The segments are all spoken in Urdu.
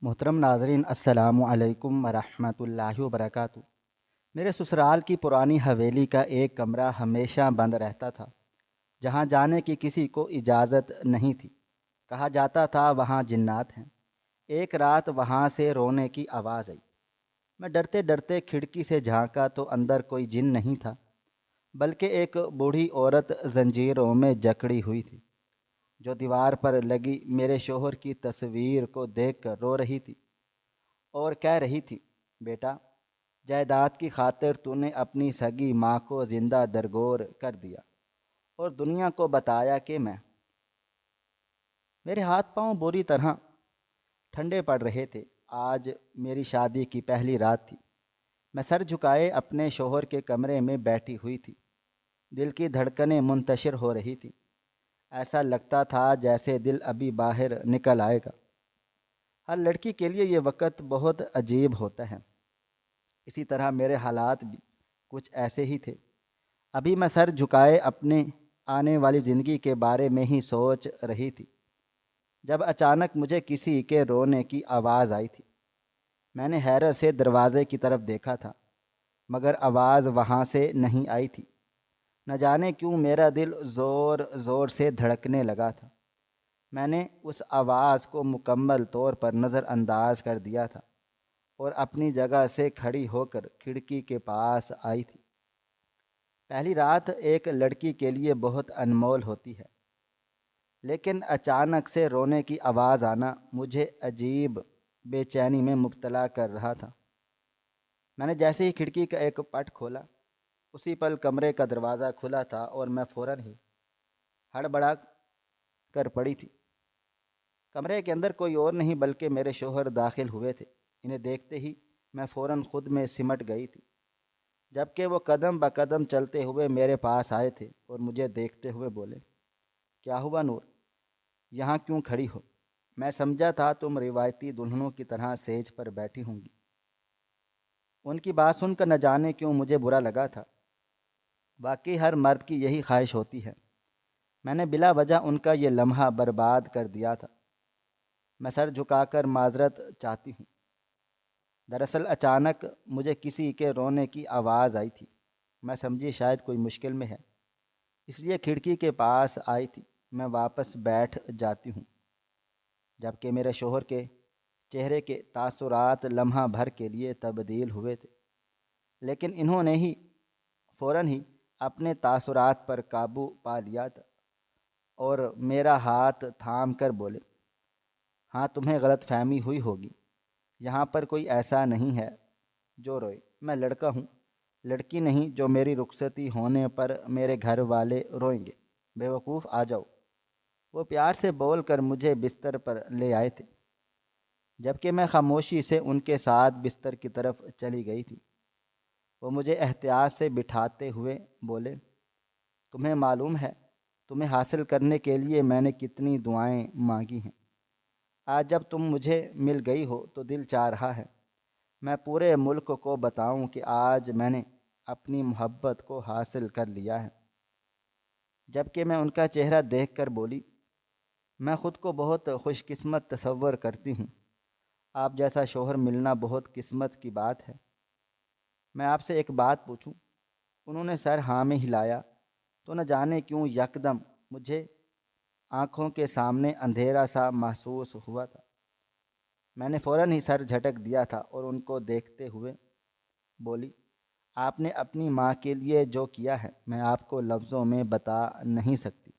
محترم ناظرین السلام علیکم ورحمۃ اللہ وبرکاتہ۔ میرے سسرال کی پرانی حویلی کا ایک کمرہ ہمیشہ بند رہتا تھا، جہاں جانے کی کسی کو اجازت نہیں تھی۔ کہا جاتا تھا وہاں جنات ہیں۔ ایک رات وہاں سے رونے کی آواز آئی۔ میں ڈرتے ڈرتے کھڑکی سے جھانکا تو اندر کوئی جن نہیں تھا، بلکہ ایک بوڑھی عورت زنجیروں میں جکڑی ہوئی تھی، جو دیوار پر لگی میرے شوہر کی تصویر کو دیکھ کر رو رہی تھی اور کہہ رہی تھی، بیٹا، جائیداد کی خاطر تو نے اپنی سگی ماں کو زندہ درگور کر دیا اور دنیا کو بتایا کہ میں۔ میرے ہاتھ پاؤں بری طرح ٹھنڈے پڑ رہے تھے۔ آج میری شادی کی پہلی رات تھی۔ میں سر جھکائے اپنے شوہر کے کمرے میں بیٹھی ہوئی تھی۔ دل کی دھڑکنیں منتشر ہو رہی تھیں۔ ایسا لگتا تھا جیسے دل ابھی باہر نکل آئے گا۔ ہر لڑکی کے لیے یہ وقت بہت عجیب ہوتا ہے۔ اسی طرح میرے حالات بھی کچھ ایسے ہی تھے۔ ابھی میں سر جھکائے اپنے آنے والی زندگی کے بارے میں ہی سوچ رہی تھی، جب اچانک مجھے کسی کے رونے کی آواز آئی تھی۔ میں نے حیرت سے دروازے کی طرف دیکھا تھا، مگر آواز وہاں سے نہیں آئی تھی۔ نہ جانے کیوں میرا دل زور زور سے دھڑکنے لگا تھا۔ میں نے اس آواز کو مکمل طور پر نظر انداز کر دیا تھا اور اپنی جگہ سے کھڑی ہو کر کھڑکی کے پاس آئی تھی۔ پہلی رات ایک لڑکی کے لیے بہت انمول ہوتی ہے، لیکن اچانک سے رونے کی آواز آنا مجھے عجیب بے چینی میں مبتلا کر رہا تھا۔ میں نے جیسے ہی کھڑکی کا ایک پٹ کھولا، اسی پل کمرے کا دروازہ کھلا تھا اور میں فوراً ہی ہڑبڑا کر پڑی تھی۔ کمرے کے اندر کوئی اور نہیں بلکہ میرے شوہر داخل ہوئے تھے۔ انہیں دیکھتے ہی میں فوراً خود میں سمٹ گئی تھی، جبکہ وہ قدم بقدم چلتے ہوئے میرے پاس آئے تھے اور مجھے دیکھتے ہوئے بولے، کیا ہوا نور، یہاں کیوں کھڑی ہو؟ میں سمجھا تھا تم روایتی دلہنوں کی طرح سیج پر بیٹھی ہوں گی۔ ان کی بات سن کر نہ جانے کیوں مجھے برا لگا تھا۔ واقعی ہر مرد کی یہی خواہش ہوتی ہے۔ میں نے بلا وجہ ان کا یہ لمحہ برباد کر دیا تھا۔ میں سر جھکا کر معذرت چاہتی ہوں۔ دراصل اچانک مجھے کسی کے رونے کی آواز آئی تھی۔ میں سمجھی شاید کوئی مشکل میں ہے، اس لیے کھڑکی کے پاس آئی تھی۔ میں واپس بیٹھ جاتی ہوں، جبکہ میرے شوہر کے چہرے کے تاثرات لمحہ بھر کے لیے تبدیل ہوئے تھے، لیکن انہوں نے ہی فوراً ہی اپنے تاثرات پر قابو پا لیا تھا اور میرا ہاتھ تھام کر بولے، ہاں تمہیں غلط فہمی ہوئی ہوگی، یہاں پر کوئی ایسا نہیں ہے جو روئے۔ میں لڑکا ہوں، لڑکی نہیں جو میری رخصتی ہونے پر میرے گھر والے روئیں گے۔ بے وقوف، آ جاؤ۔ وہ پیار سے بول کر مجھے بستر پر لے آئے تھے، جبکہ میں خاموشی سے ان کے ساتھ بستر کی طرف چلی گئی تھی۔ وہ مجھے احتیاط سے بٹھاتے ہوئے بولے، تمہیں معلوم ہے تمہیں حاصل کرنے کے لیے میں نے کتنی دعائیں مانگی ہیں۔ آج جب تم مجھے مل گئی ہو تو دل چاہ رہا ہے میں پورے ملک کو بتاؤں کہ آج میں نے اپنی محبت کو حاصل کر لیا ہے۔ جبکہ میں ان کا چہرہ دیکھ کر بولی، میں خود کو بہت خوش قسمت تصور کرتی ہوں۔ آپ جیسا شوہر ملنا بہت قسمت کی بات ہے۔ میں آپ سے ایک بات پوچھوں؟ انہوں نے سر ہاں میں ہلایا تو نہ جانے کیوں یکدم مجھے آنکھوں کے سامنے اندھیرا سا محسوس ہوا تھا۔ میں نے فوراً ہی سر جھٹک دیا تھا اور ان کو دیکھتے ہوئے بولی، آپ نے اپنی ماں کے لیے جو کیا ہے میں آپ کو لفظوں میں بتا نہیں سکتی۔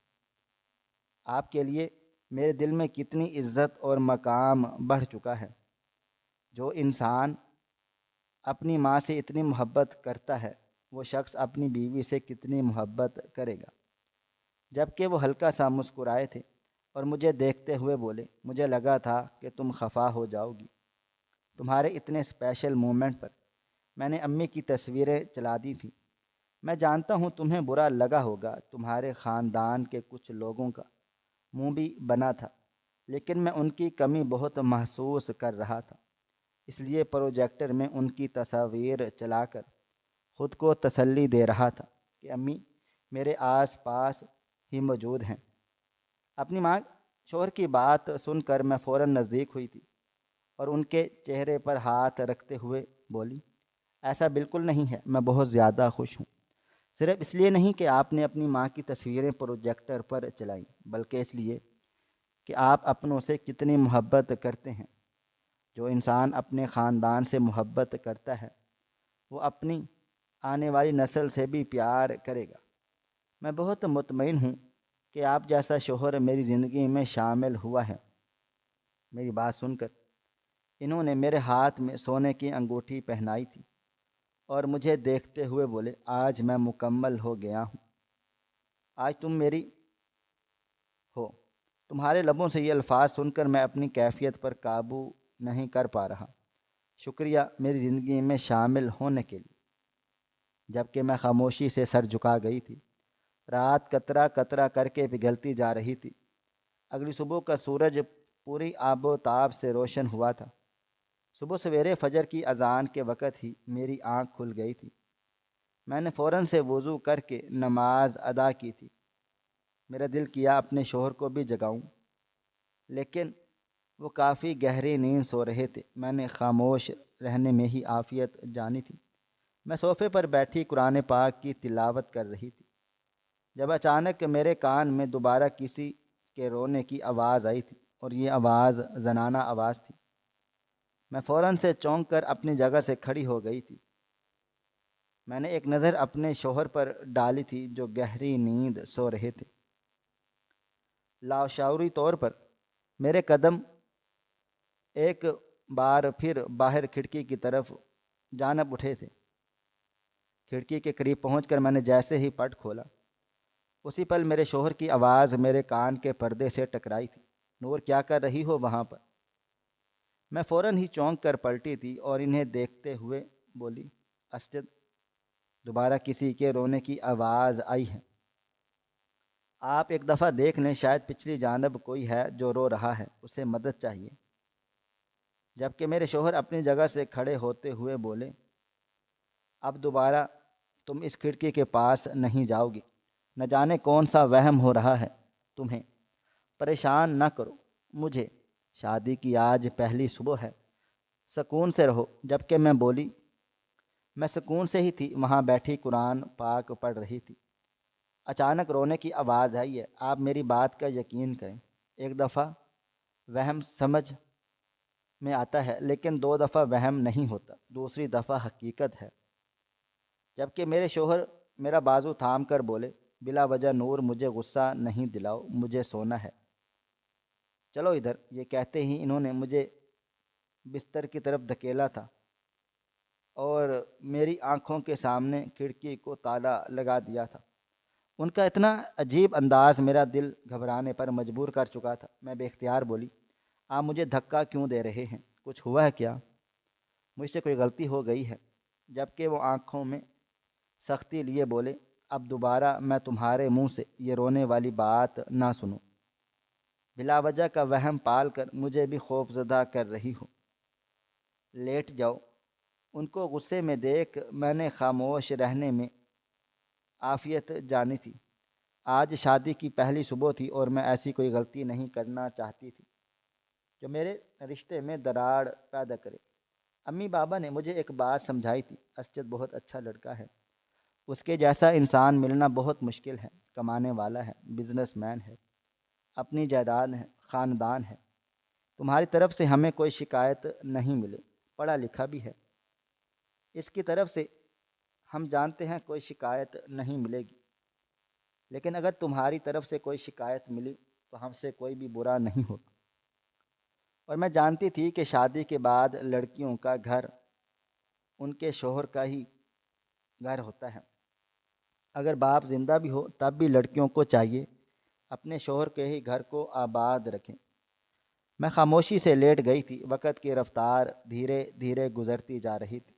آپ کے لیے میرے دل میں کتنی عزت اور مقام بڑھ چکا ہے۔ جو انسان اپنی ماں سے اتنی محبت کرتا ہے وہ شخص اپنی بیوی سے کتنی محبت کرے گا۔ جبکہ وہ ہلکا سا مسکرائے تھے اور مجھے دیکھتے ہوئے بولے، مجھے لگا تھا کہ تم خفا ہو جاؤ گی۔ تمہارے اتنے اسپیشل مومنٹ پر میں نے امی کی تصویریں چلا دی تھیں۔ میں جانتا ہوں تمہیں برا لگا ہوگا، تمہارے خاندان کے کچھ لوگوں کا منہ بھی بنا تھا، لیکن میں ان کی کمی بہت محسوس کر رہا تھا، اس لیے پروجیکٹر میں ان کی تصاویر چلا کر خود کو تسلی دے رہا تھا کہ امی میرے آس پاس ہی موجود ہیں۔ اپنی ماں شوہر کی بات سن کر میں فوراً نزدیک ہوئی تھی اور ان کے چہرے پر ہاتھ رکھتے ہوئے بولی، ایسا بالکل نہیں ہے، میں بہت زیادہ خوش ہوں، صرف اس لیے نہیں کہ آپ نے اپنی ماں کی تصویریں پروجیکٹر پر چلائیں، بلکہ اس لیے کہ آپ اپنوں سے کتنی محبت کرتے ہیں۔ جو انسان اپنے خاندان سے محبت کرتا ہے وہ اپنی آنے والی نسل سے بھی پیار کرے گا۔ میں بہت مطمئن ہوں کہ آپ جیسا شوہر میری زندگی میں شامل ہوا ہے۔ میری بات سن کر انہوں نے میرے ہاتھ میں سونے کی انگوٹھی پہنائی تھی اور مجھے دیکھتے ہوئے بولے، آج میں مکمل ہو گیا ہوں، آج تم میری ہو۔ تمہارے لبوں سے یہ الفاظ سن کر میں اپنی کیفیت پر قابو نہیں کر پا رہا۔ شکریہ میری زندگی میں شامل ہونے کے لیے۔ جبکہ میں خاموشی سے سر جھکا گئی تھی۔ رات قطرہ قطرہ کر کے پگھلتی جا رہی تھی۔ اگلی صبح کا سورج پوری آب و تاب سے روشن ہوا تھا۔ صبح سویرے فجر کی اذان کے وقت ہی میری آنکھ کھل گئی تھی۔ میں نے فوراً سے وضو کر کے نماز ادا کی تھی۔ میرا دل کیا اپنے شوہر کو بھی جگاؤں، لیکن وہ کافی گہری نیند سو رہے تھے۔ میں نے خاموش رہنے میں ہی عافیت جانی تھی۔ میں صوفے پر بیٹھی قرآن پاک کی تلاوت کر رہی تھی جب اچانک میرے کان میں دوبارہ کسی کے رونے کی آواز آئی تھی، اور یہ آواز زنانہ آواز تھی۔ میں فوراً سے چونک کر اپنی جگہ سے کھڑی ہو گئی تھی۔ میں نے ایک نظر اپنے شوہر پر ڈالی تھی جو گہری نیند سو رہے تھے۔ لاشعوری طور پر میرے قدم ایک بار پھر باہر کھڑکی کی طرف جانب اٹھے تھے۔ کھڑکی کے قریب پہنچ کر میں نے جیسے ہی پٹ کھولا، اسی پل میرے شوہر کی آواز میرے کان کے پردے سے ٹکرائی تھی، نور کیا کر رہی ہو وہاں پر؟ میں فوراً ہی چونک کر پلٹی تھی اور انہیں دیکھتے ہوئے بولی، اسجد، دوبارہ کسی کے رونے کی آواز آئی ہے، آپ ایک دفعہ دیکھ لیں، شاید پچھلی جانب کوئی ہے جو رو رہا ہے، اسے مدد چاہیے۔ جبکہ میرے شوہر اپنی جگہ سے کھڑے ہوتے ہوئے بولے، اب دوبارہ تم اس کھڑکی کے پاس نہیں جاؤ گی، نہ جانے کون سا وہم ہو رہا ہے تمہیں، پریشان نہ کرو مجھے، شادی کی آج پہلی صبح ہے، سکون سے رہو۔ جبکہ میں بولی، میں سکون سے ہی تھی، وہاں بیٹھی قرآن پاک پڑھ رہی تھی، اچانک رونے کی آواز آئی ہے۔ آپ میری بات کا یقین کریں، ایک دفعہ وہم سمجھ میں آتا ہے، لیکن دو دفعہ وہم نہیں ہوتا، دوسری دفعہ حقیقت ہے۔ جبکہ میرے شوہر میرا بازو تھام کر بولے، بلا وجہ نور مجھے غصہ نہیں دلاؤ، مجھے سونا ہے، چلو ادھر۔ یہ کہتے ہی انہوں نے مجھے بستر کی طرف دھکیلا تھا اور میری آنکھوں کے سامنے کھڑکی کو تالا لگا دیا تھا۔ ان کا اتنا عجیب انداز میرا دل گھبرانے پر مجبور کر چکا تھا۔ میں بے اختیار بولی، آپ مجھے دھکا کیوں دے رہے ہیں؟ کچھ ہوا ہے کیا؟ مجھ سے کوئی غلطی ہو گئی ہے؟ جبکہ وہ آنکھوں میں سختی لیے بولے، اب دوبارہ میں تمہارے منہ سے یہ رونے والی بات نہ سنوں، بلا وجہ کا وہم پال کر مجھے بھی خوف زدہ کر رہی ہو، لیٹ جاؤ۔ ان کو غصے میں دیکھ میں نے خاموش رہنے میں عافیت جانی تھی۔ آج شادی کی پہلی صبح تھی اور میں ایسی کوئی غلطی نہیں کرنا چاہتی تھی جو میرے رشتے میں دراڑ پیدا کرے۔ امی بابا نے مجھے ایک بات سمجھائی تھی، اسجد بہت اچھا لڑکا ہے، اس کے جیسا انسان ملنا بہت مشکل ہے، کمانے والا ہے، بزنس مین ہے، اپنی جائیداد ہے، خاندان ہے، تمہاری طرف سے ہمیں کوئی شکایت نہیں ملے، پڑھا لکھا بھی ہے، اس کی طرف سے ہم جانتے ہیں کوئی شکایت نہیں ملے گی، لیکن اگر تمہاری طرف سے کوئی شکایت ملی تو ہم سے کوئی بھی برا نہیں ہوگا۔ اور میں جانتی تھی کہ شادی کے بعد لڑکیوں کا گھر ان کے شوہر کا ہی گھر ہوتا ہے۔ اگر باپ زندہ بھی ہو تب بھی لڑکیوں کو چاہیے اپنے شوہر کے ہی گھر کو آباد رکھیں۔ میں خاموشی سے لیٹ گئی تھی۔ وقت کی رفتار دھیرے دھیرے گزرتی جا رہی تھی۔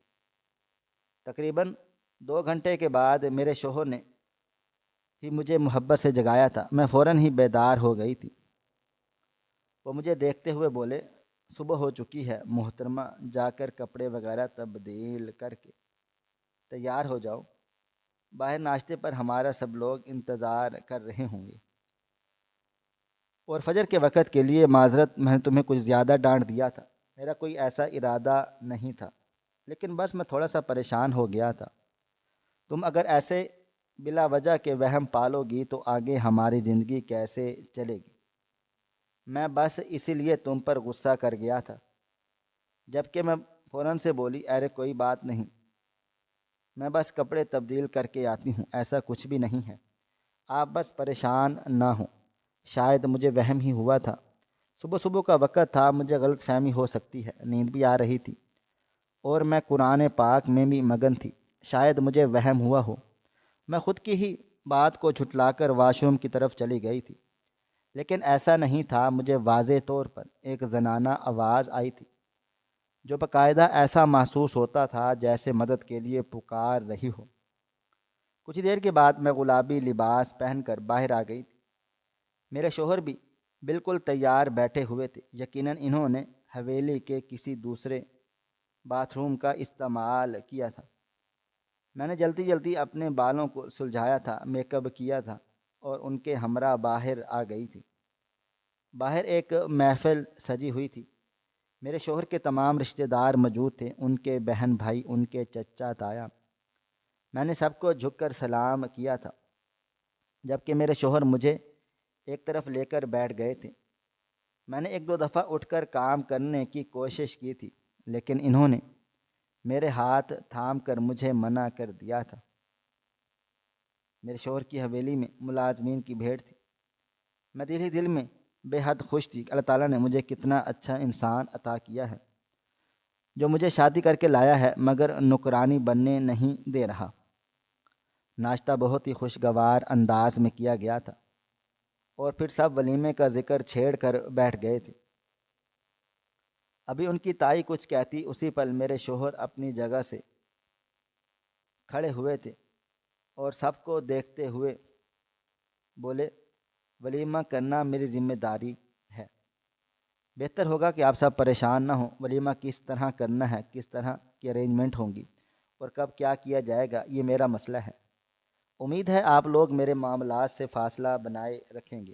تقریباً 2 گھنٹے کے بعد میرے شوہر نے ہی مجھے محبت سے جگایا تھا۔ میں فوراً ہی بیدار ہو گئی تھی۔ وہ مجھے دیکھتے ہوئے بولے، صبح ہو چکی ہے محترمہ، جا کر کپڑے وغیرہ تبدیل کر کے تیار ہو جاؤ، باہر ناشتے پر ہمارا سب لوگ انتظار کر رہے ہوں گے۔ اور فجر کے وقت کے لیے معذرت، میں نے تمہیں کچھ زیادہ ڈانٹ دیا تھا۔ میرا کوئی ایسا ارادہ نہیں تھا، لیکن بس میں تھوڑا سا پریشان ہو گیا تھا۔ تم اگر ایسے بلا وجہ کے وہم پالو گی تو آگے ہماری زندگی کیسے چلے گی؟ میں بس اسی لیے تم پر غصہ کر گیا تھا۔ جبکہ میں فوراً سے بولی، ارے کوئی بات نہیں، میں بس کپڑے تبدیل کر کے آتی ہوں، ایسا کچھ بھی نہیں ہے، آپ بس پریشان نہ ہوں۔ شاید مجھے وہم ہی ہوا تھا، صبح صبح کا وقت تھا، مجھے غلط فہمی ہو سکتی ہے، نیند بھی آ رہی تھی اور میں قرآن پاک میں بھی مگن تھی، شاید مجھے وہم ہوا ہو۔ میں خود کی ہی بات کو جھٹلا کر واش روم کی طرف چلی گئی تھی، لیکن ایسا نہیں تھا، مجھے واضح طور پر ایک زنانہ آواز آئی تھی جو باقاعدہ ایسا محسوس ہوتا تھا جیسے مدد کے لیے پکار رہی ہو۔ کچھ دیر کے بعد میں گلابی لباس پہن کر باہر آ گئی تھی۔ میرے شوہر بھی بالکل تیار بیٹھے ہوئے تھے، یقیناً انہوں نے حویلی کے کسی دوسرے باتھ روم کا استعمال کیا تھا۔ میں نے جلدی جلدی اپنے بالوں کو سلجھایا تھا، میک اپ کیا تھا اور ان کے ہمراہ باہر آ گئی تھی۔ باہر ایک محفل سجی ہوئی تھی، میرے شوہر کے تمام رشتہ دار موجود تھے، ان کے بہن بھائی، ان کے چچا تایا۔ میں نے سب کو جھک کر سلام کیا تھا، جبکہ میرے شوہر مجھے ایک طرف لے کر بیٹھ گئے تھے۔ میں نے ایک دو دفعہ اٹھ کر کام کرنے کی کوشش کی تھی، لیکن انہوں نے میرے ہاتھ تھام کر مجھے منع کر دیا تھا۔ میرے شوہر کی حویلی میں ملازمین کی بھیڑ تھی۔ میں دل ہی دل میں بے حد خوش تھی کہ اللہ تعالیٰ نے مجھے کتنا اچھا انسان عطا کیا ہے، جو مجھے شادی کر کے لایا ہے مگر نوکرانی بننے نہیں دے رہا۔ ناشتہ بہت ہی خوشگوار انداز میں کیا گیا تھا اور پھر سب ولیمے کا ذکر چھیڑ کر بیٹھ گئے تھے۔ ابھی ان کی تائی کچھ کہتی، اسی پل میرے شوہر اپنی جگہ سے کھڑے ہوئے تھے اور سب کو دیکھتے ہوئے بولے، ولیمہ کرنا میری ذمہ داری ہے، بہتر ہوگا کہ آپ سب پریشان نہ ہوں۔ ولیمہ کس طرح کرنا ہے، کس طرح کی ارینجمنٹ ہوں گی اور کب کیا کیا جائے گا، یہ میرا مسئلہ ہے۔ امید ہے آپ لوگ میرے معاملات سے فاصلہ بنائے رکھیں گے۔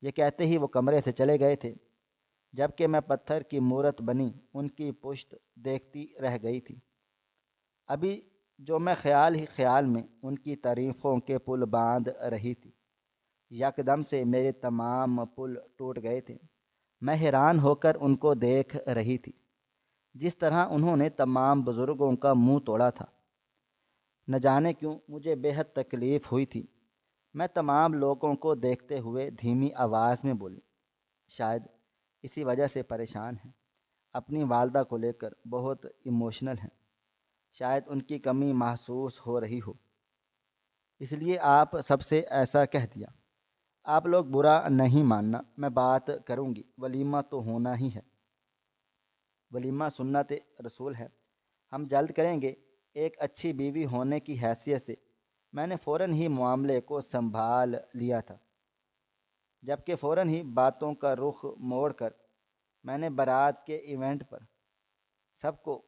یہ کہتے ہی وہ کمرے سے چلے گئے تھے، جبکہ میں پتھر کی مورت بنی ان کی پشت دیکھتی رہ گئی تھی۔ ابھی جو میں خیال ہی خیال میں ان کی تعریفوں کے پل باندھ رہی تھی، یکدم سے میرے تمام پل ٹوٹ گئے تھے۔ میں حیران ہو کر ان کو دیکھ رہی تھی، جس طرح انہوں نے تمام بزرگوں کا منہ توڑا تھا۔ نہ جانے کیوں مجھے بے حد تکلیف ہوئی تھی۔ میں تمام لوگوں کو دیکھتے ہوئے دھیمی آواز میں بولی، شاید اسی وجہ سے پریشان ہیں، اپنی والدہ کو لے کر بہت ایموشنل ہیں، شاید ان کی کمی محسوس ہو رہی ہو، اس لیے آپ سب سے ایسا کہہ دیا۔ آپ لوگ برا نہیں ماننا، میں بات کروں گی، ولیمہ تو ہونا ہی ہے، ولیمہ سنت رسول ہے، ہم جلد کریں گے۔ ایک اچھی بیوی ہونے کی حیثیت سے میں نے فوراً ہی معاملے کو سنبھال لیا تھا، جبکہ فوراً ہی باتوں کا رخ موڑ کر میں نے بارات کے ایونٹ پر سب کو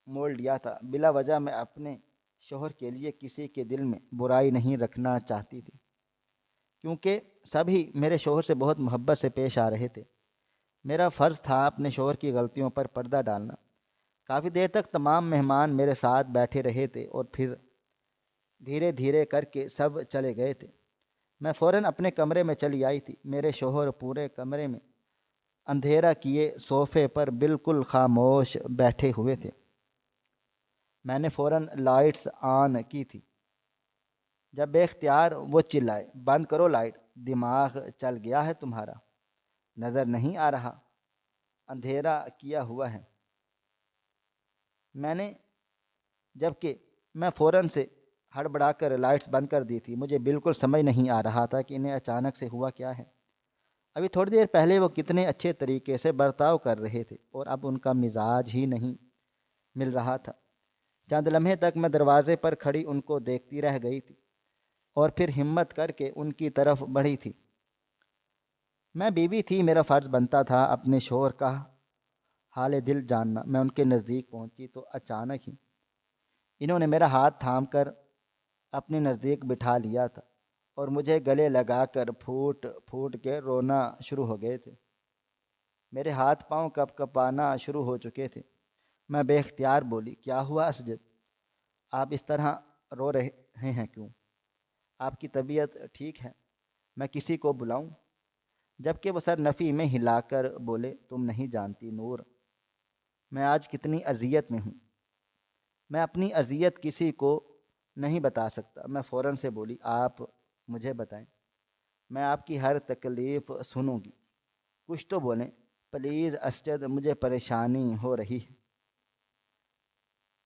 موڑ لیا تھا۔ بلا وجہ میں اپنے شوہر کے لیے کسی کے دل میں برائی نہیں رکھنا چاہتی تھی، کیونکہ سبھی میرے شوہر سے بہت محبت سے پیش آ رہے تھے۔ میرا فرض تھا اپنے شوہر کی غلطیوں پر پردہ ڈالنا۔ کافی دیر تک تمام مہمان میرے ساتھ بیٹھے رہے تھے اور پھر دھیرے دھیرے کر کے سب چلے گئے تھے۔ میں فوراً اپنے کمرے میں چلی آئی تھی۔ میرے شوہر پورے کمرے میں اندھیرا کیے صوفے پر بالکل خاموش بیٹھے ہوئے تھے۔ میں نے فوراً لائٹس آن کی تھی جب بے اختیار وہ چلائے، بند کرو لائٹ، دماغ چل گیا ہے تمہارا، نظر نہیں آ رہا، اندھیرا کیا ہوا ہے۔ جبکہ میں فوراً سے ہڑبڑا کر لائٹس بند کر دی تھی۔ مجھے بالکل سمجھ نہیں آ رہا تھا کہ انہیں اچانک سے ہوا کیا ہے۔ ابھی تھوڑی دیر پہلے وہ کتنے اچھے طریقے سے برتاؤ کر رہے تھے اور اب ان کا مزاج ہی نہیں مل رہا تھا۔ چند لمحے تک میں دروازے پر کھڑی ان کو دیکھتی رہ گئی تھی اور پھر ہمت کر کے ان کی طرف بڑھی تھی۔ میں بیوی تھی، میرا فرض بنتا تھا اپنے شوہر کا حال دل جاننا۔ میں ان کے نزدیک پہنچی تو اچانک ہی انہوں نے میرا ہاتھ تھام کر اپنے نزدیک بٹھا لیا تھا اور مجھے گلے لگا کر پھوٹ پھوٹ کے رونا شروع ہو گئے تھے۔ میرے ہاتھ پاؤں کپ کپانا شروع ہو چکے تھے۔ میں بے اختیار بولی، کیا ہوا اسجد؟ آپ اس طرح رو رہے ہیں کیوں؟ آپ کی طبیعت ٹھیک ہے؟ میں کسی کو بلاؤں؟ جبکہ وہ سر نفی میں ہلا کر بولے، تم نہیں جانتی نور، میں آج کتنی اذیت میں ہوں۔ میں اپنی اذیت کسی کو نہیں بتا سکتا۔ میں فوراً سے بولی، آپ مجھے بتائیں، میں آپ کی ہر تکلیف سنوں گی، کچھ تو بولیں پلیز اسجد، مجھے پریشانی ہو رہی ہے۔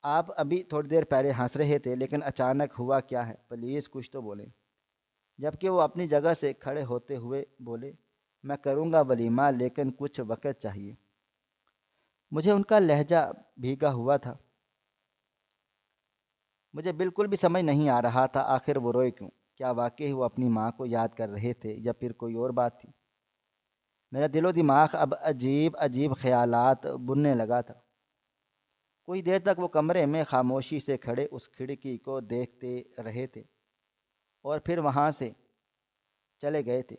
آپ ابھی تھوڑی دیر پہلے ہنس رہے تھے، لیکن اچانک ہوا کیا ہے؟ پلیز کچھ تو بولیں۔ جبکہ وہ اپنی جگہ سے کھڑے ہوتے ہوئے بولے، میں کروں گا ولیمہ، لیکن کچھ وقت چاہیے۔ مجھے ان کا لہجہ بھیگا ہوا تھا، مجھے بالکل بھی سمجھ نہیں آ رہا تھا آخر وہ روئے کیوں؟ کیا واقعی وہ اپنی ماں کو یاد کر رہے تھے یا پھر کوئی اور بات تھی؟ میرا دل و دماغ اب عجیب عجیب خیالات بننے لگا تھا۔ کوئی دیر تک وہ کمرے میں خاموشی سے کھڑے اس کھڑکی کو دیکھتے رہے تھے اور پھر وہاں سے چلے گئے تھے۔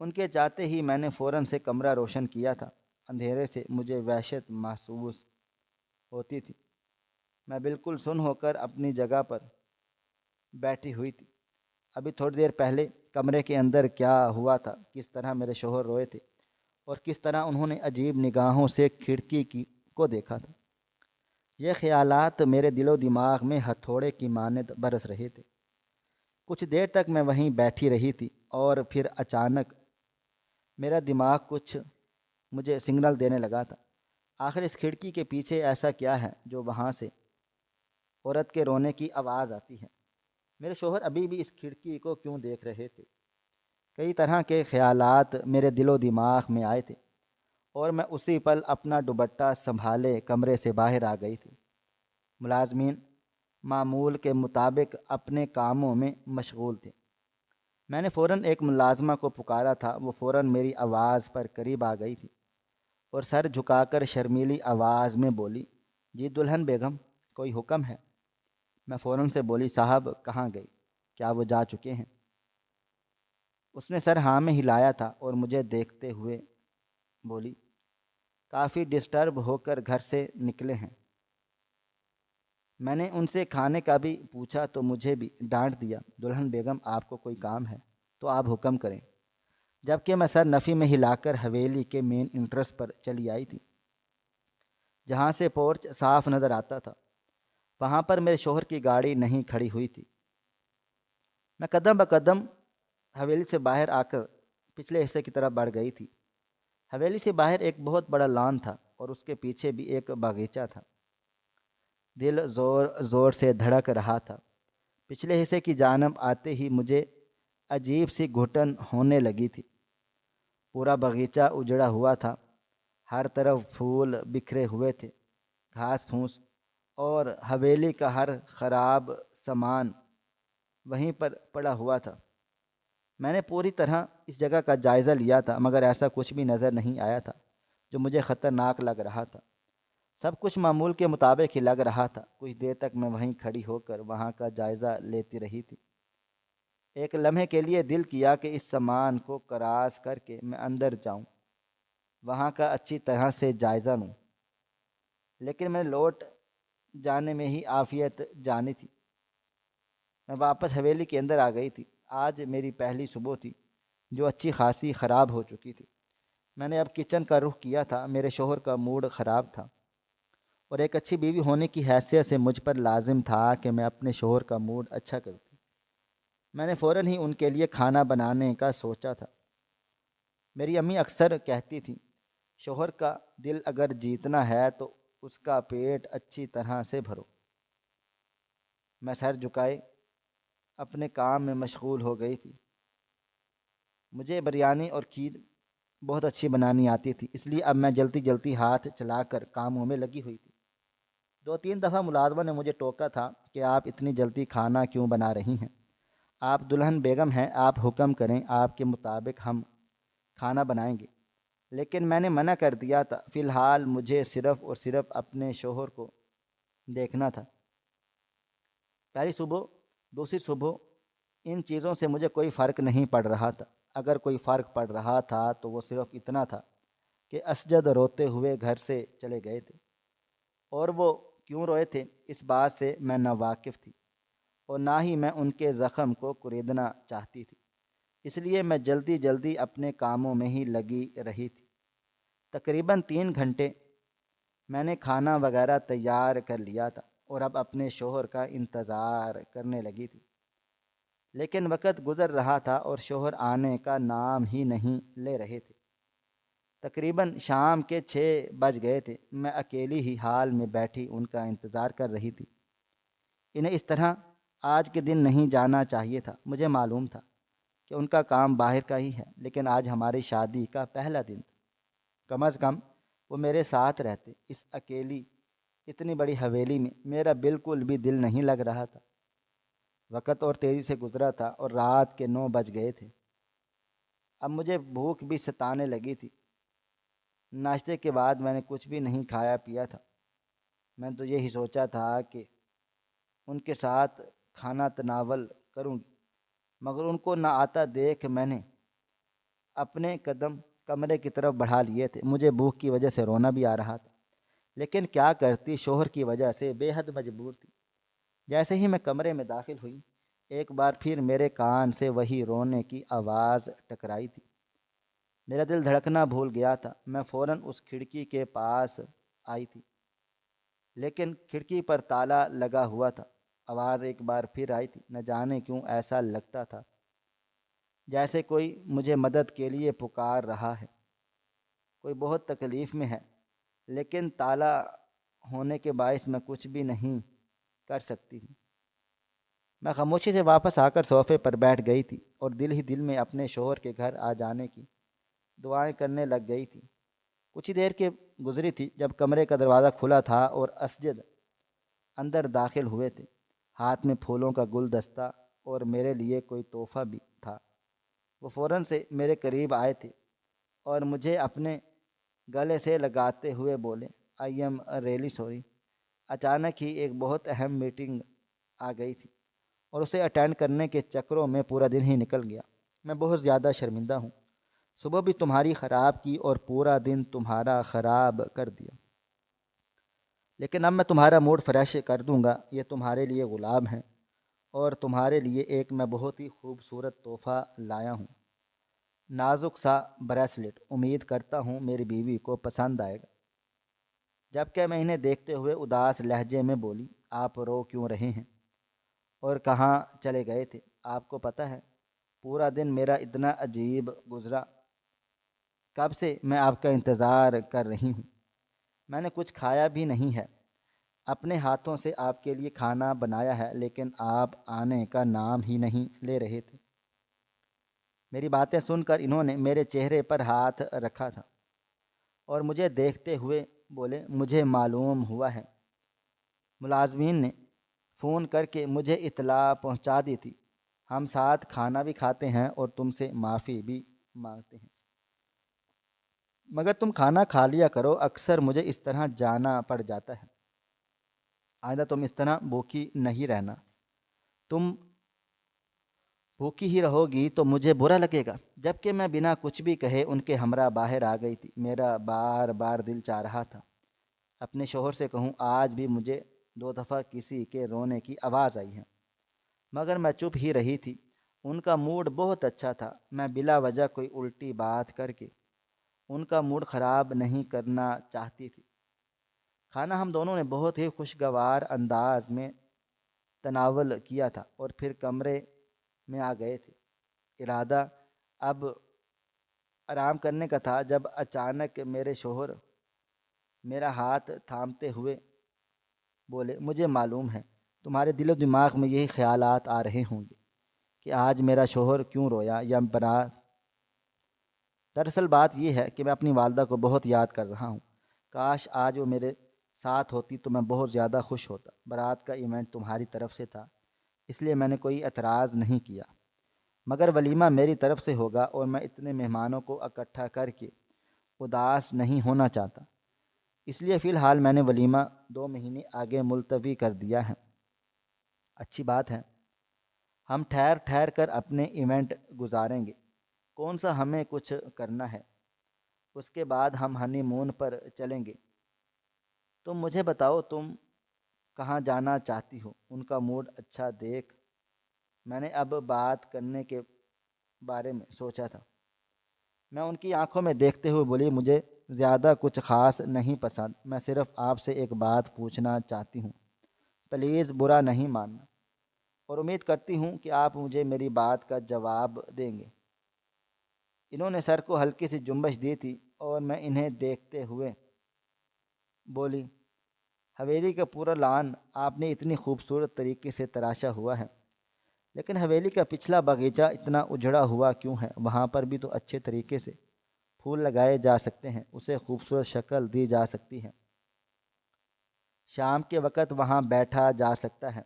ان کے جاتے ہی میں نے فوراً سے کمرہ روشن کیا تھا۔ اندھیرے سے مجھے وحشت محسوس ہوتی تھی۔ میں بالکل سن ہو کر اپنی جگہ پر بیٹھی ہوئی تھی۔ ابھی تھوڑی دیر پہلے کمرے کے اندر کیا ہوا تھا، کس طرح میرے شوہر روئے تھے اور کس طرح انہوں نے عجیب نگاہوں سے کھڑکی کو دیکھا تھا، یہ خیالات میرے دل و دماغ میں ہتھوڑے کی مانند برس رہے تھے۔ کچھ دیر تک میں وہیں بیٹھی رہی تھی اور پھر اچانک میرا دماغ کچھ مجھے سگنل دینے لگا تھا۔ آخر اس کھڑکی کے پیچھے ایسا کیا ہے جو وہاں سے عورت کے رونے کی آواز آتی ہے؟ میرے شوہر ابھی بھی اس کھڑکی کو کیوں دیکھ رہے تھے؟ کئی طرح کے خیالات میرے دل و دماغ میں آئے تھے اور میں اسی پل اپنا دوپٹہ سنبھالے کمرے سے باہر آ گئی تھی۔ ملازمین معمول کے مطابق اپنے کاموں میں مشغول تھے۔ میں نے فوراً ایک ملازمہ کو پکارا تھا۔ وہ فوراً میری آواز پر قریب آ گئی تھی اور سر جھکا کر شرمیلی آواز میں بولی، جی دلہن بیگم، کوئی حکم ہے؟ میں فوراً سے بولی، صاحب کہاں گئی؟ کیا وہ جا چکے ہیں؟ اس نے سر ہاں میں ہلایا تھا اور مجھے دیکھتے ہوئے بولی، کافی ڈسٹرب ہو کر گھر سے نکلے ہیں۔ میں نے ان سے کھانے کا بھی پوچھا تو مجھے بھی ڈانٹ دیا۔ دلہن بیگم، آپ کو کوئی کام ہے تو آپ حکم کریں۔ جبکہ میں سر نفی میں ہلا کر حویلی کے مین انٹرس پر چلی آئی تھی، جہاں سے پورچ صاف نظر آتا تھا۔ وہاں پر میرے شوہر کی گاڑی نہیں کھڑی ہوئی تھی۔ میں قدم بقدم حویلی سے باہر آ کر پچھلے حصے کی طرف بڑھ گئی تھی۔ حویلی سے باہر ایک بہت بڑا لان تھا اور اس کے پیچھے بھی ایک باغیچہ تھا۔ دل زور زور سے دھڑک رہا تھا۔ پچھلے حصے کی جانب آتے ہی مجھے عجیب سی گھٹن ہونے لگی تھی۔ پورا باغیچہ اجڑا ہوا تھا، ہر طرف پھول بکھرے ہوئے تھے، گھاس پھوس اور حویلی کا ہر خراب سامان وہیں پر پڑا ہوا تھا۔ میں نے پوری طرح اس جگہ کا جائزہ لیا تھا، مگر ایسا کچھ بھی نظر نہیں آیا تھا جو مجھے خطرناک لگ رہا تھا۔ سب کچھ معمول کے مطابق ہی لگ رہا تھا۔ کچھ دیر تک میں وہیں کھڑی ہو کر وہاں کا جائزہ لیتی رہی تھی۔ ایک لمحے کے لیے دل کیا کہ اس سامان کو کراس کر کے میں اندر جاؤں، وہاں کا اچھی طرح سے جائزہ لوں، لیکن میں لوٹ جانے میں ہی عافیت جانی تھی۔ میں واپس حویلی کے اندر آ گئی تھی۔ آج میری پہلی صبح تھی جو اچھی خاصی خراب ہو چکی تھی۔ میں نے اب کچن کا رخ کیا تھا۔ میرے شوہر کا موڈ خراب تھا اور ایک اچھی بیوی ہونے کی حیثیت سے مجھ پر لازم تھا کہ میں اپنے شوہر کا موڈ اچھا کرتی۔ میں نے فوراً ہی ان کے لیے کھانا بنانے کا سوچا تھا۔ میری امی اکثر کہتی تھیں، شوہر کا دل اگر جیتنا ہے تو اس کا پیٹ اچھی طرح سے بھرو۔ میں سر جھکائے اپنے کام میں مشغول ہو گئی تھی۔ مجھے بریانی اور کھیر بہت اچھی بنانی آتی تھی، اس لیے اب میں جلدی جلدی ہاتھ چلا کر کاموں میں لگی ہوئی تھی۔ 2-3 دفعہ ملازمہ نے مجھے ٹوکا تھا کہ آپ اتنی جلدی کھانا کیوں بنا رہی ہیں؟ آپ دلہن بیگم ہیں، آپ حکم کریں، آپ کے مطابق ہم کھانا بنائیں گے۔ لیکن میں نے منع کر دیا تھا۔ فی الحال مجھے صرف اور صرف اپنے شوہر کو دیکھنا تھا۔ پہلی صبح، دوسری صبح، ان چیزوں سے مجھے کوئی فرق نہیں پڑ رہا تھا۔ اگر کوئی فرق پڑ رہا تھا تو وہ صرف اتنا تھا کہ اسجد روتے ہوئے گھر سے چلے گئے تھے، اور وہ کیوں روئے تھے اس بات سے میں نہ واقف تھی، اور نہ ہی میں ان کے زخم کو کریدنا چاہتی تھی۔ اس لیے میں جلدی جلدی اپنے کاموں میں ہی لگی رہی تھی۔ تقریباً 3 گھنٹے میں نے کھانا وغیرہ تیار کر لیا تھا اور اب اپنے شوہر کا انتظار کرنے لگی تھی، لیکن وقت گزر رہا تھا اور شوہر آنے کا نام ہی نہیں لے رہے تھے۔ تقریباً شام کے 6 بج گئے تھے۔ میں اکیلی ہی حال میں بیٹھی ان کا انتظار کر رہی تھی۔ انہیں اس طرح آج کے دن نہیں جانا چاہیے تھا۔ مجھے معلوم تھا کہ ان کا کام باہر کا ہی ہے، لیکن آج ہماری شادی کا پہلا دن تھا۔ کم از کم وہ میرے ساتھ رہتے۔ اس اکیلی اتنی بڑی حویلی میں میرا بالکل بھی دل نہیں لگ رہا تھا۔ وقت اور تیزی سے گزرا تھا اور رات کے 9 بج گئے تھے۔ اب مجھے بھوک بھی ستانے لگی تھی۔ ناشتے کے بعد میں نے کچھ بھی نہیں کھایا پیا تھا۔ میں تو یہی سوچا تھا کہ ان کے ساتھ کھانا تناول کروں گی، مگر ان کو نہ آتا دیکھ میں نے اپنے قدم کمرے کی طرف بڑھا لیے تھے۔ مجھے بھوک کی وجہ سے رونا بھی آ رہا تھا، لیکن کیا کرتی، شوہر کی وجہ سے بے حد مجبور تھی۔ جیسے ہی میں کمرے میں داخل ہوئی، ایک بار پھر میرے کان سے وہی رونے کی آواز ٹکرائی تھی۔ میرا دل دھڑکنا بھول گیا تھا۔ میں فوراً اس کھڑکی کے پاس آئی تھی، لیکن کھڑکی پر تالا لگا ہوا تھا۔ آواز ایک بار پھر آئی تھی۔ نہ جانے کیوں ایسا لگتا تھا جیسے کوئی مجھے مدد کے لیے پکار رہا ہے، کوئی بہت تکلیف میں ہے، لیکن تالا ہونے کے باعث میں کچھ بھی نہیں کر سکتی تھی۔ میں خاموشی سے واپس آ کر صوفے پر بیٹھ گئی تھی اور دل ہی دل میں اپنے شوہر کے گھر آ جانے کی دعائیں کرنے لگ گئی تھی۔ کچھ ہی دیر کے گزری تھی جب کمرے کا دروازہ کھلا تھا اور اسجد اندر داخل ہوئے تھے، ہاتھ میں پھولوں کا گلدستہ اور میرے لیے کوئی تحفہ بھی تھا۔ وہ فوراً سے میرے قریب آئے تھے اور مجھے اپنے گلے سے لگاتے ہوئے بولے، آئی ایم ریئلی سوری۔ اچانک ہی ایک بہت اہم میٹنگ آ گئی تھی اور اسے اٹینڈ کرنے کے چکروں میں پورا دن ہی نکل گیا۔ میں بہت زیادہ شرمندہ ہوں۔ صبح بھی تمہاری خراب کی اور پورا دن تمہارا خراب کر دیا، لیکن اب میں تمہارا موڈ فریش کر دوں گا۔ یہ تمہارے لیے غلام ہے اور تمہارے لیے ایک میں بہت ہی خوبصورت تحفہ لایا ہوں، نازک سا بریسلٹ۔ امید کرتا ہوں میری بیوی کو پسند آئے گا۔ جبکہ میں انہیں دیکھتے ہوئے اداس لہجے میں بولی، آپ رو کیوں رہے ہیں اور کہاں چلے گئے تھے؟ آپ کو پتہ ہے پورا دن میرا اتنا عجیب گزرا، کب سے میں آپ کا انتظار کر رہی ہوں۔ میں نے کچھ کھایا بھی نہیں ہے، اپنے ہاتھوں سے آپ کے لیے کھانا بنایا ہے، لیکن آپ آنے کا نام ہی نہیں لے رہے تھے۔ میری باتیں سن کر انہوں نے میرے چہرے پر ہاتھ رکھا تھا اور مجھے دیکھتے ہوئے بولے، مجھے معلوم ہوا ہے ملازمین نے فون کر کے مجھے اطلاع پہنچا دی تھی، ہم ساتھ کھانا بھی کھاتے ہیں اور تم سے معافی بھی مانگتے ہیں، مگر تم کھانا کھا لیا کرو، اکثر مجھے اس طرح جانا پڑ جاتا ہے۔ آئندہ تم اس طرح بھوکی نہیں رہنا۔ تم بھوکی ہی رہو گی تو مجھے برا لگے گا۔ جبکہ میں بنا کچھ بھی کہے ان کے ہمراہ باہر آ گئی تھی۔ میرا بار بار دل چاہ رہا تھا اپنے شوہر سے کہوں، آج بھی مجھے 2 دفعہ کسی کے رونے کی آواز آئی ہے، مگر میں چپ ہی رہی تھی۔ ان کا موڈ بہت اچھا تھا۔ میں بلا وجہ کوئی الٹی بات کر کے ان کا موڈ خراب نہیں کرنا چاہتی تھی۔ کھانا ہم دونوں نے بہت ہی خوشگوار انداز میں تناول کیا تھا اور پھر کمرے میں آ گئے تھے۔ ارادہ اب آرام کرنے کا تھا جب اچانک میرے شوہر میرا ہاتھ تھامتے ہوئے بولے، مجھے معلوم ہے تمہارے دل و دماغ میں یہی خیالات آ رہے ہوں گے کہ آج میرا شوہر کیوں رویا یا برا۔ دراصل بات یہ ہے کہ میں اپنی والدہ کو بہت یاد کر رہا ہوں۔ کاش آج وہ میرے ساتھ ہوتی تو میں بہت زیادہ خوش ہوتا۔ بارات کا ایونٹ تمہاری طرف سے تھا، اس لیے میں نے کوئی اعتراض نہیں کیا، مگر ولیمہ میری طرف سے ہوگا اور میں اتنے مہمانوں کو اکٹھا کر کے اداس نہیں ہونا چاہتا، اس لیے فی الحال میں نے ولیمہ 2 مہینے آگے ملتوی کر دیا ہے۔ اچھی بات ہے، ہم ٹھہر ٹھہر کر اپنے ایونٹ گزاریں گے، کون سا ہمیں کچھ کرنا ہے۔ اس کے بعد ہم ہنی مون پر چلیں گے۔ تم مجھے بتاؤ، تم کہاں جانا چاہتی ہو؟ ان کا موڈ اچھا دیکھ میں نے اب بات کرنے کے بارے میں سوچا تھا۔ میں ان کی آنکھوں میں دیکھتے ہوئے بولی، مجھے زیادہ کچھ خاص نہیں پسند، میں صرف آپ سے ایک بات پوچھنا چاہتی ہوں، پلیز برا نہیں ماننا، اور امید کرتی ہوں کہ آپ مجھے میری بات کا جواب دیں گے۔ انہوں نے سر کو ہلکی سی جنبش دی تھی اور میں انہیں دیکھتے ہوئے بولی، حویلی کا پورا لان آپ نے اتنی خوبصورت طریقے سے تراشا ہوا ہے، لیکن حویلی کا پچھلا باغیچہ اتنا اجڑا ہوا کیوں ہے؟ وہاں پر بھی تو اچھے طریقے سے پھول لگائے جا سکتے ہیں، اسے خوبصورت شکل دی جا سکتی ہے، شام کے وقت وہاں بیٹھا جا سکتا ہے۔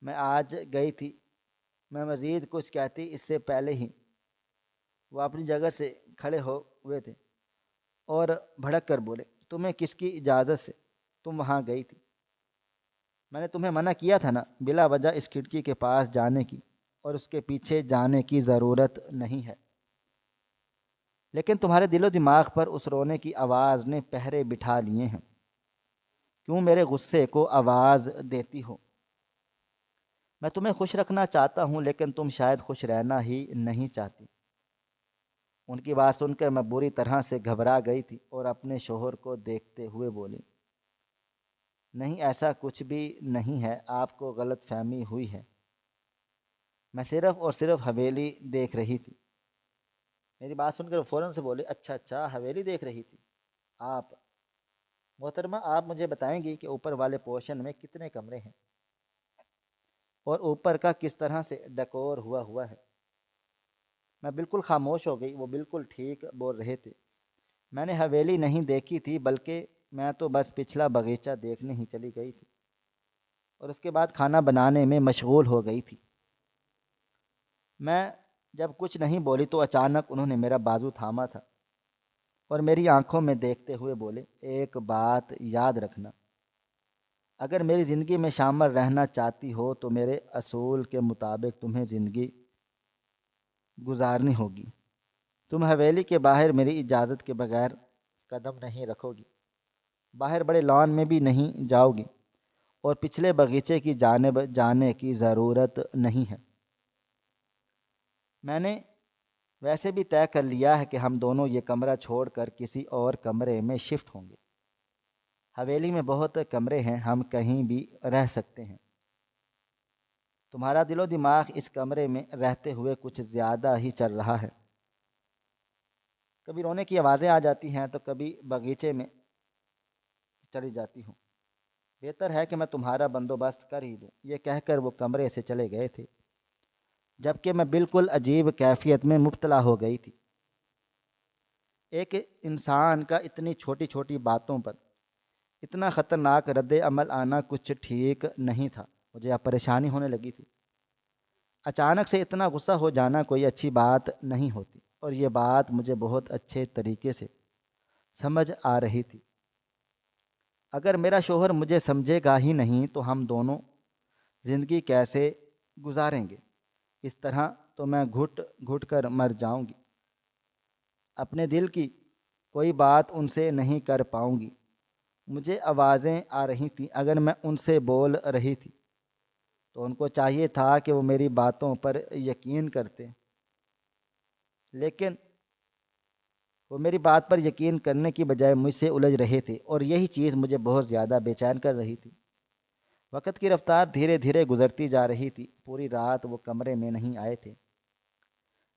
میں آج گئی تھی۔ میں مزید کچھ کہتی اس سے پہلے ہی وہ اپنی جگہ سے کھڑے ہوئے تھے اور بھڑک کر بولے، تمہیں کس کی اجازت سے تم وہاں گئی تھی؟ میں نے تمہیں منع کیا تھا نا بلا وجہ اس کھڑکی کے پاس جانے کی، اور اس کے پیچھے جانے کی ضرورت نہیں ہے، لیکن تمہارے دل و دماغ پر اس رونے کی آواز نے پہرے بٹھا لیے ہیں۔ کیوں میرے غصے کو آواز دیتی ہو؟ میں تمہیں خوش رکھنا چاہتا ہوں، لیکن تم شاید خوش رہنا ہی نہیں چاہتی۔ ان کی بات سن کر میں بری طرح سے گھبرا گئی تھی اور اپنے شوہر کو دیکھتے ہوئے بولی، نہیں ایسا کچھ بھی نہیں ہے، آپ کو غلط فہمی ہوئی ہے، میں صرف اور صرف حویلی دیکھ رہی تھی۔ میری بات سن کر فوراً سے بولے، اچھا اچھا حویلی دیکھ رہی تھی آپ؟ محترمہ آپ مجھے بتائیں گی کہ اوپر والے پورشن میں کتنے کمرے ہیں اور اوپر کا کس طرح سے ڈیکور ہوا ہے؟ میں بالکل خاموش ہو گئی۔ وہ بالکل ٹھیک بول رہے تھے، میں نے حویلی نہیں دیکھی تھی، بلکہ میں تو بس پچھلا باغیچہ دیکھنے ہی چلی گئی تھی اور اس کے بعد کھانا بنانے میں مشغول ہو گئی تھی۔ میں جب کچھ نہیں بولی تو اچانک انہوں نے میرا بازو تھاما تھا اور میری آنکھوں میں دیکھتے ہوئے بولے، ایک بات یاد رکھنا، اگر میری زندگی میں شامل رہنا چاہتی ہو تو میرے اصول کے مطابق تمہیں زندگی گزارنی ہوگی۔ تم حویلی کے باہر میری اجازت کے بغیر قدم نہیں رکھو گی، باہر بڑے لان میں بھی نہیں جاؤ گی، اور پچھلے باغیچے کی جانب جانے کی ضرورت نہیں ہے۔ میں نے ویسے بھی طے کر لیا ہے کہ ہم دونوں یہ کمرہ چھوڑ کر کسی اور کمرے میں شفٹ ہوں گے۔ حویلی میں بہت کمرے ہیں، ہم کہیں بھی رہ سکتے ہیں۔ تمہارا دل و دماغ اس کمرے میں رہتے ہوئے کچھ زیادہ ہی چل رہا ہے۔ کبھی رونے کی آوازیں آ جاتی ہیں تو کبھی باغیچے میں چلی جاتی ہوں۔ بہتر ہے کہ میں تمہارا بندوبست کر ہی دوں۔ یہ کہہ کر وہ کمرے سے چلے گئے تھے، جبکہ میں بالکل عجیب کیفیت میں مبتلا ہو گئی تھی۔ ایک انسان کا اتنی چھوٹی چھوٹی باتوں پر اتنا خطرناک رد عمل آنا کچھ ٹھیک نہیں تھا۔ مجھے اب پریشانی ہونے لگی تھی۔ اچانک سے اتنا غصہ ہو جانا کوئی اچھی بات نہیں ہوتی، اور یہ بات مجھے بہت اچھے طریقے سے سمجھ آ رہی تھی۔ اگر میرا شوہر مجھے سمجھے گا ہی نہیں تو ہم دونوں زندگی کیسے گزاریں گے؟ اس طرح تو میں گھٹ گھٹ کر مر جاؤں گی، اپنے دل کی کوئی بات ان سے نہیں کر پاؤں گی۔ مجھے آوازیں آ رہی تھیں، اگر میں ان سے بول رہی تھی تو ان کو چاہیے تھا کہ وہ میری باتوں پر یقین کرتے، لیکن وہ میری بات پر یقین کرنے کی بجائے مجھ سے الجھ رہے تھے، اور یہی چیز مجھے بہت زیادہ بے چین کر رہی تھی۔ وقت کی رفتار دھیرے دھیرے گزرتی جا رہی تھی۔ پوری رات وہ کمرے میں نہیں آئے تھے۔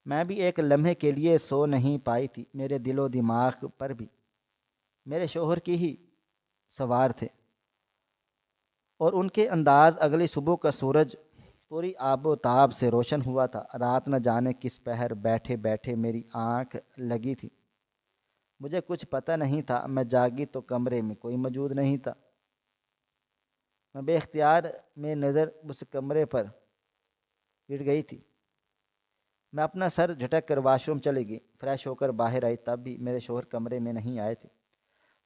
میں بھی ایک لمحے کے لیے سو نہیں پائی تھی۔ میرے دل و دماغ پر بھی میرے شوہر کی ہی سوار تھے، اور ان کے انداز اگلی صبح کا سورج پوری آب و تاب سے روشن ہوا تھا۔ رات نہ جانے کس پہر بیٹھے بیٹھے میری آنکھ لگی تھی، مجھے کچھ پتہ نہیں تھا۔ میں جاگی تو کمرے میں کوئی موجود نہیں تھا۔ میں بے اختیار میں نظر اس کمرے پر گڑ گئی تھی۔ میں اپنا سر جھٹک کر واش روم چلی گئی۔ فریش ہو کر باہر آئی، تب بھی میرے شوہر کمرے میں نہیں آئے تھے۔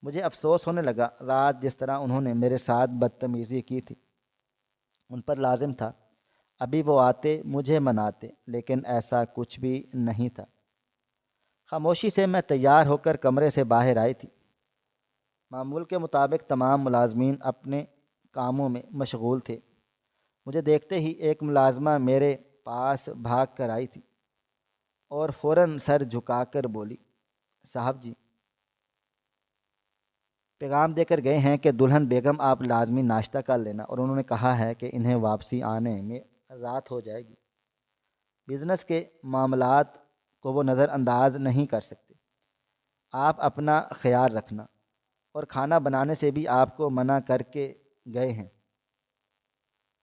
مجھے افسوس ہونے لگا۔ رات جس طرح انہوں نے میرے ساتھ بدتمیزی کی تھی، ان پر لازم تھا ابھی وہ آتے مجھے مناتے، لیکن ایسا کچھ بھی نہیں تھا۔ خاموشی سے میں تیار ہو کر کمرے سے باہر آئی تھی۔ معمول کے مطابق تمام ملازمین اپنے کاموں میں مشغول تھے۔ مجھے دیکھتے ہی ایک ملازمہ میرے پاس بھاگ کر آئی تھی اور فوراً سر جھکا کر بولی، صاحب جی پیغام دے کر گئے ہیں کہ دلہن بیگم آپ لازمی ناشتہ کر لینا، اور انہوں نے کہا ہے کہ انہیں واپسی آنے میں رات ہو جائے گی۔ بزنس کے معاملات کو وہ نظر انداز نہیں کر سکتے۔ آپ اپنا خیال رکھنا، اور کھانا بنانے سے بھی آپ کو منع کر کے گئے ہیں۔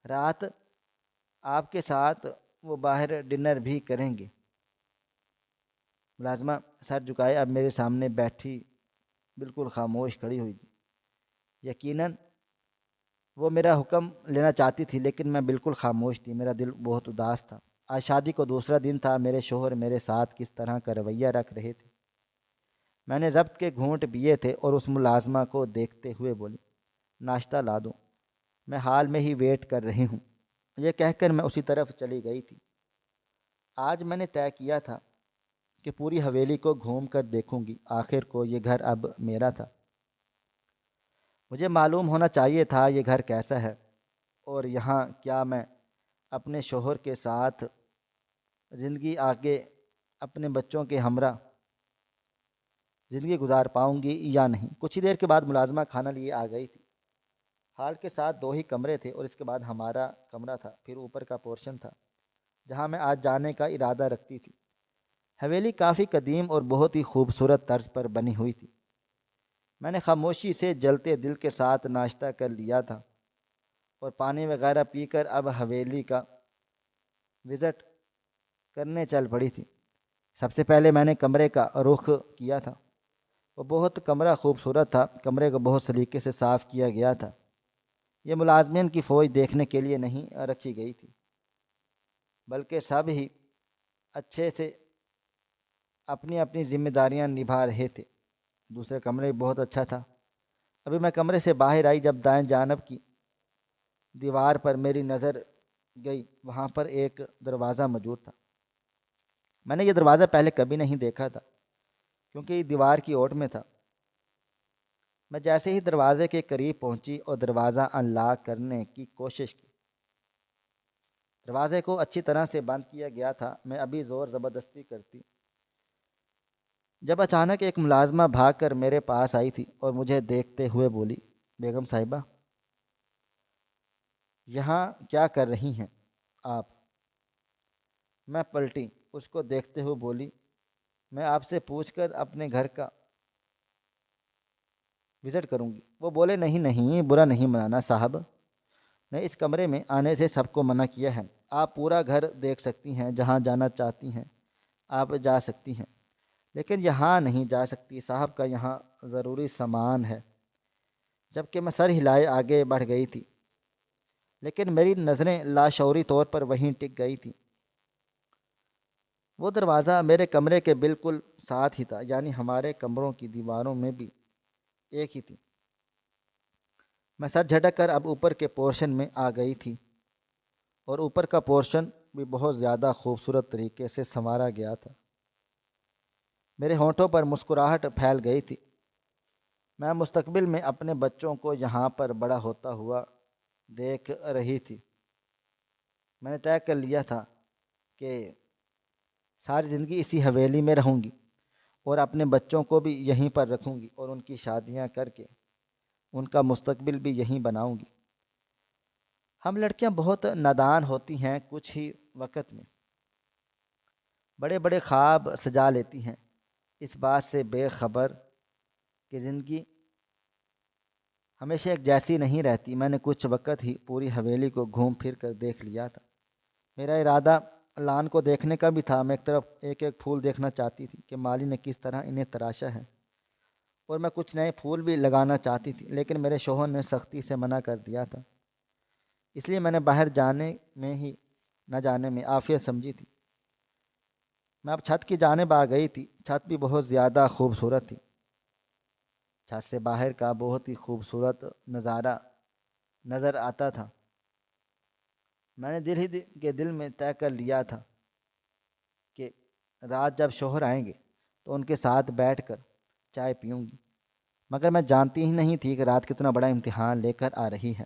رات آپ کے ساتھ وہ باہر ڈنر بھی کریں گے۔ ملازمہ سر جھکائے اب میرے سامنے بیٹھی بالکل خاموش کھڑی ہوئی تھی۔ یقیناً وہ میرا حکم لینا چاہتی تھی، لیکن میں بالکل خاموش تھی۔ میرا دل بہت اداس تھا۔ آج شادی کو دوسرا دن تھا۔ میرے شوہر میرے ساتھ کس طرح کا رویہ رکھ رہے تھے۔ میں نے ضبط کے گھونٹ پیے تھے اور اس ملازمہ کو دیکھتے ہوئے بولی، ناشتہ لا دوں، میں حال میں ہی ویٹ کر رہی ہوں۔ یہ کہہ کر میں اسی طرف چلی گئی تھی۔ آج میں نے طے کیا تھا کہ پوری حویلی کو گھوم کر دیکھوں گی۔ آخر کو یہ گھر اب میرا تھا۔ مجھے معلوم ہونا چاہیے تھا یہ گھر کیسا ہے، اور یہاں کیا میں اپنے شوہر کے ساتھ زندگی آگے اپنے بچوں کے ہمراہ زندگی گزار پاؤں گی یا نہیں۔ کچھ ہی دیر کے بعد ملازمہ کھانا لیے آ گئی تھی۔ ہال کے ساتھ 2 ہی کمرے تھے، اور اس کے بعد ہمارا کمرہ تھا، پھر اوپر کا پورشن تھا جہاں میں آج جانے کا ارادہ رکھتی تھی۔ حویلی کافی قدیم اور بہت ہی خوبصورت طرز پر بنی ہوئی تھی۔ میں نے خاموشی سے جلتے دل کے ساتھ ناشتہ کر لیا تھا اور پانی وغیرہ پی کر اب حویلی کا وزٹ کرنے چل پڑی تھی۔ سب سے پہلے میں نے کمرے کا رخ کیا تھا۔ وہ بہت کمرہ خوبصورت تھا۔ کمرے کو بہت سلیقے سے صاف کیا گیا تھا۔ یہ ملازمین کی فوج دیکھنے کے لیے نہیں رکھی گئی تھی، بلکہ سب ہی اچھے سے اپنی اپنی ذمہ داریاں نبھا رہے تھے۔ دوسرے کمرے بہت اچھا تھا۔ ابھی میں کمرے سے باہر آئی جب دائیں جانب کی دیوار پر میری نظر گئی۔ وہاں پر ایک دروازہ موجود تھا۔ میں نے یہ دروازہ پہلے کبھی نہیں دیکھا تھا، کیونکہ یہ دیوار کی اوٹ میں تھا۔ میں جیسے ہی دروازے کے قریب پہنچی اور دروازہ انلاک کرنے کی کوشش کی، دروازے کو اچھی طرح سے بند کیا گیا تھا۔ میں ابھی زور زبردستی کرتی جب اچانک ایک ملازمہ بھاگ کر میرے پاس آئی تھی اور مجھے دیکھتے ہوئے بولی، بیگم صاحبہ یہاں کیا کر رہی ہیں آپ؟ میں پلٹی، اس کو دیکھتے ہوئے بولی، میں آپ سے پوچھ کر اپنے گھر کا وزٹ کروں گی۔ وہ بولے، نہیں نہیں، برا نہیں منانا صاحب نے اس کمرے میں آنے سے سب کو منع کیا ہے۔ آپ پورا گھر دیکھ سکتی ہیں، جہاں جانا چاہتی ہیں آپ جا سکتی ہیں، لیکن یہاں نہیں جا سکتی صاحب کا یہاں ضروری سامان ہے۔ جبکہ میں سر ہلائے آگے بڑھ گئی تھی، لیکن میری نظریں لاشعوری طور پر وہیں ٹک گئی تھیں۔ وہ دروازہ میرے کمرے کے بالکل ساتھ ہی تھا، یعنی ہمارے کمروں کی دیواروں میں بھی ایک ہی تھی۔ میں سر جھٹک کر اب اوپر کے پورشن میں آ گئی تھی، اور اوپر کا پورشن بھی بہت زیادہ خوبصورت طریقے سے سنوارا گیا تھا۔ میرے ہونٹوں پر مسکراہٹ پھیل گئی تھی۔ میں مستقبل میں اپنے بچوں کو یہاں پر بڑا ہوتا ہوا دیکھ رہی تھی۔ میں نے طے کر لیا تھا کہ ساری زندگی اسی حویلی میں رہوں گی، اور اپنے بچوں کو بھی یہیں پر رکھوں گی، اور ان کی شادیاں کر کے ان کا مستقبل بھی یہیں بناؤں گی۔ ہم لڑکیاں بہت نادان ہوتی ہیں، کچھ ہی وقت میں بڑے بڑے خواب سجا لیتی ہیں، اس بات سے بے خبر کہ زندگی ہمیشہ ایک جیسی نہیں رہتی۔ میں نے کچھ وقت ہی پوری حویلی کو گھوم پھر کر دیکھ لیا تھا۔ میرا ارادہ لان کو دیکھنے کا بھی تھا۔ میں ایک طرف ایک ایک پھول دیکھنا چاہتی تھی کہ مالی نے کس طرح انہیں تراشا ہے، اور میں کچھ نئے پھول بھی لگانا چاہتی تھی، لیکن میرے شوہر نے سختی سے منع کر دیا تھا۔ اس لیے میں نے باہر جانے میں ہی نہ جانے میں عافیت سمجھی تھی۔ میں اب چھت کی جانب آ گئی تھی۔ چھت بھی بہت زیادہ خوبصورت تھی۔ چھت سے باہر کا بہت ہی خوبصورت نظارہ نظر آتا تھا۔ میں نے دل میں طے کر لیا تھا کہ رات جب شوہر آئیں گے تو ان کے ساتھ بیٹھ کر چائے پیوں گی، مگر میں جانتی ہی نہیں تھی کہ رات کتنا بڑا امتحان لے کر آ رہی ہے۔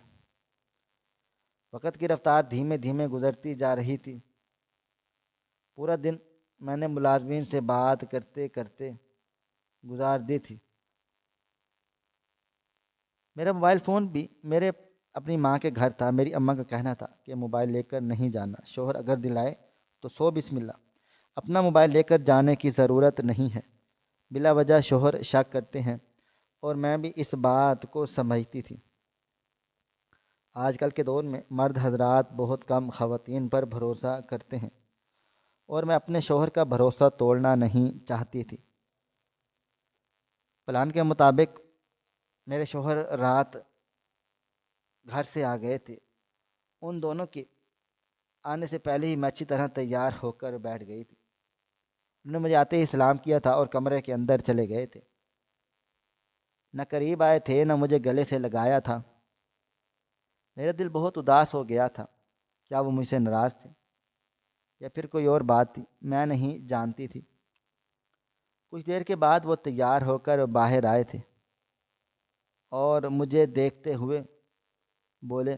وقت کی رفتار دھیمے دھیمے گزرتی جا رہی تھی۔ پورا دن میں نے ملازمین سے بات کرتے کرتے گزار دی تھی۔ میرا موبائل فون بھی میرے اپنی ماں کے گھر تھا۔ میری اماں کا کہنا تھا کہ موبائل لے کر نہیں جانا، شوہر اگر دلائے تو سو بسم اللہ، اپنا موبائل لے کر جانے کی ضرورت نہیں ہے۔ بلا وجہ شوہر شک کرتے ہیں اور میں بھی اس بات کو سمجھتی تھی۔ آج کل کے دور میں مرد حضرات بہت کم خواتین پر بھروسہ کرتے ہیں اور میں اپنے شوہر کا بھروسہ توڑنا نہیں چاہتی تھی۔ پلان کے مطابق میرے شوہر رات گھر سے آ گئے تھے۔ ان دونوں کے آنے سے پہلے ہی میں اچھی طرح تیار ہو کر بیٹھ گئی تھی۔ انہوں نے مجھے آتے ہی سلام کیا تھا اور کمرے کے اندر چلے گئے تھے۔ نہ قریب آئے تھے نہ مجھے گلے سے لگایا تھا۔ میرا دل بہت اداس ہو گیا تھا۔ کیا وہ مجھ سے ناراض تھے یا پھر کوئی اور بات تھی؟ میں نہیں جانتی تھی۔ کچھ دیر کے بعد وہ تیار ہو کر باہر آئے تھے اور مجھے دیکھتے ہوئے بولے،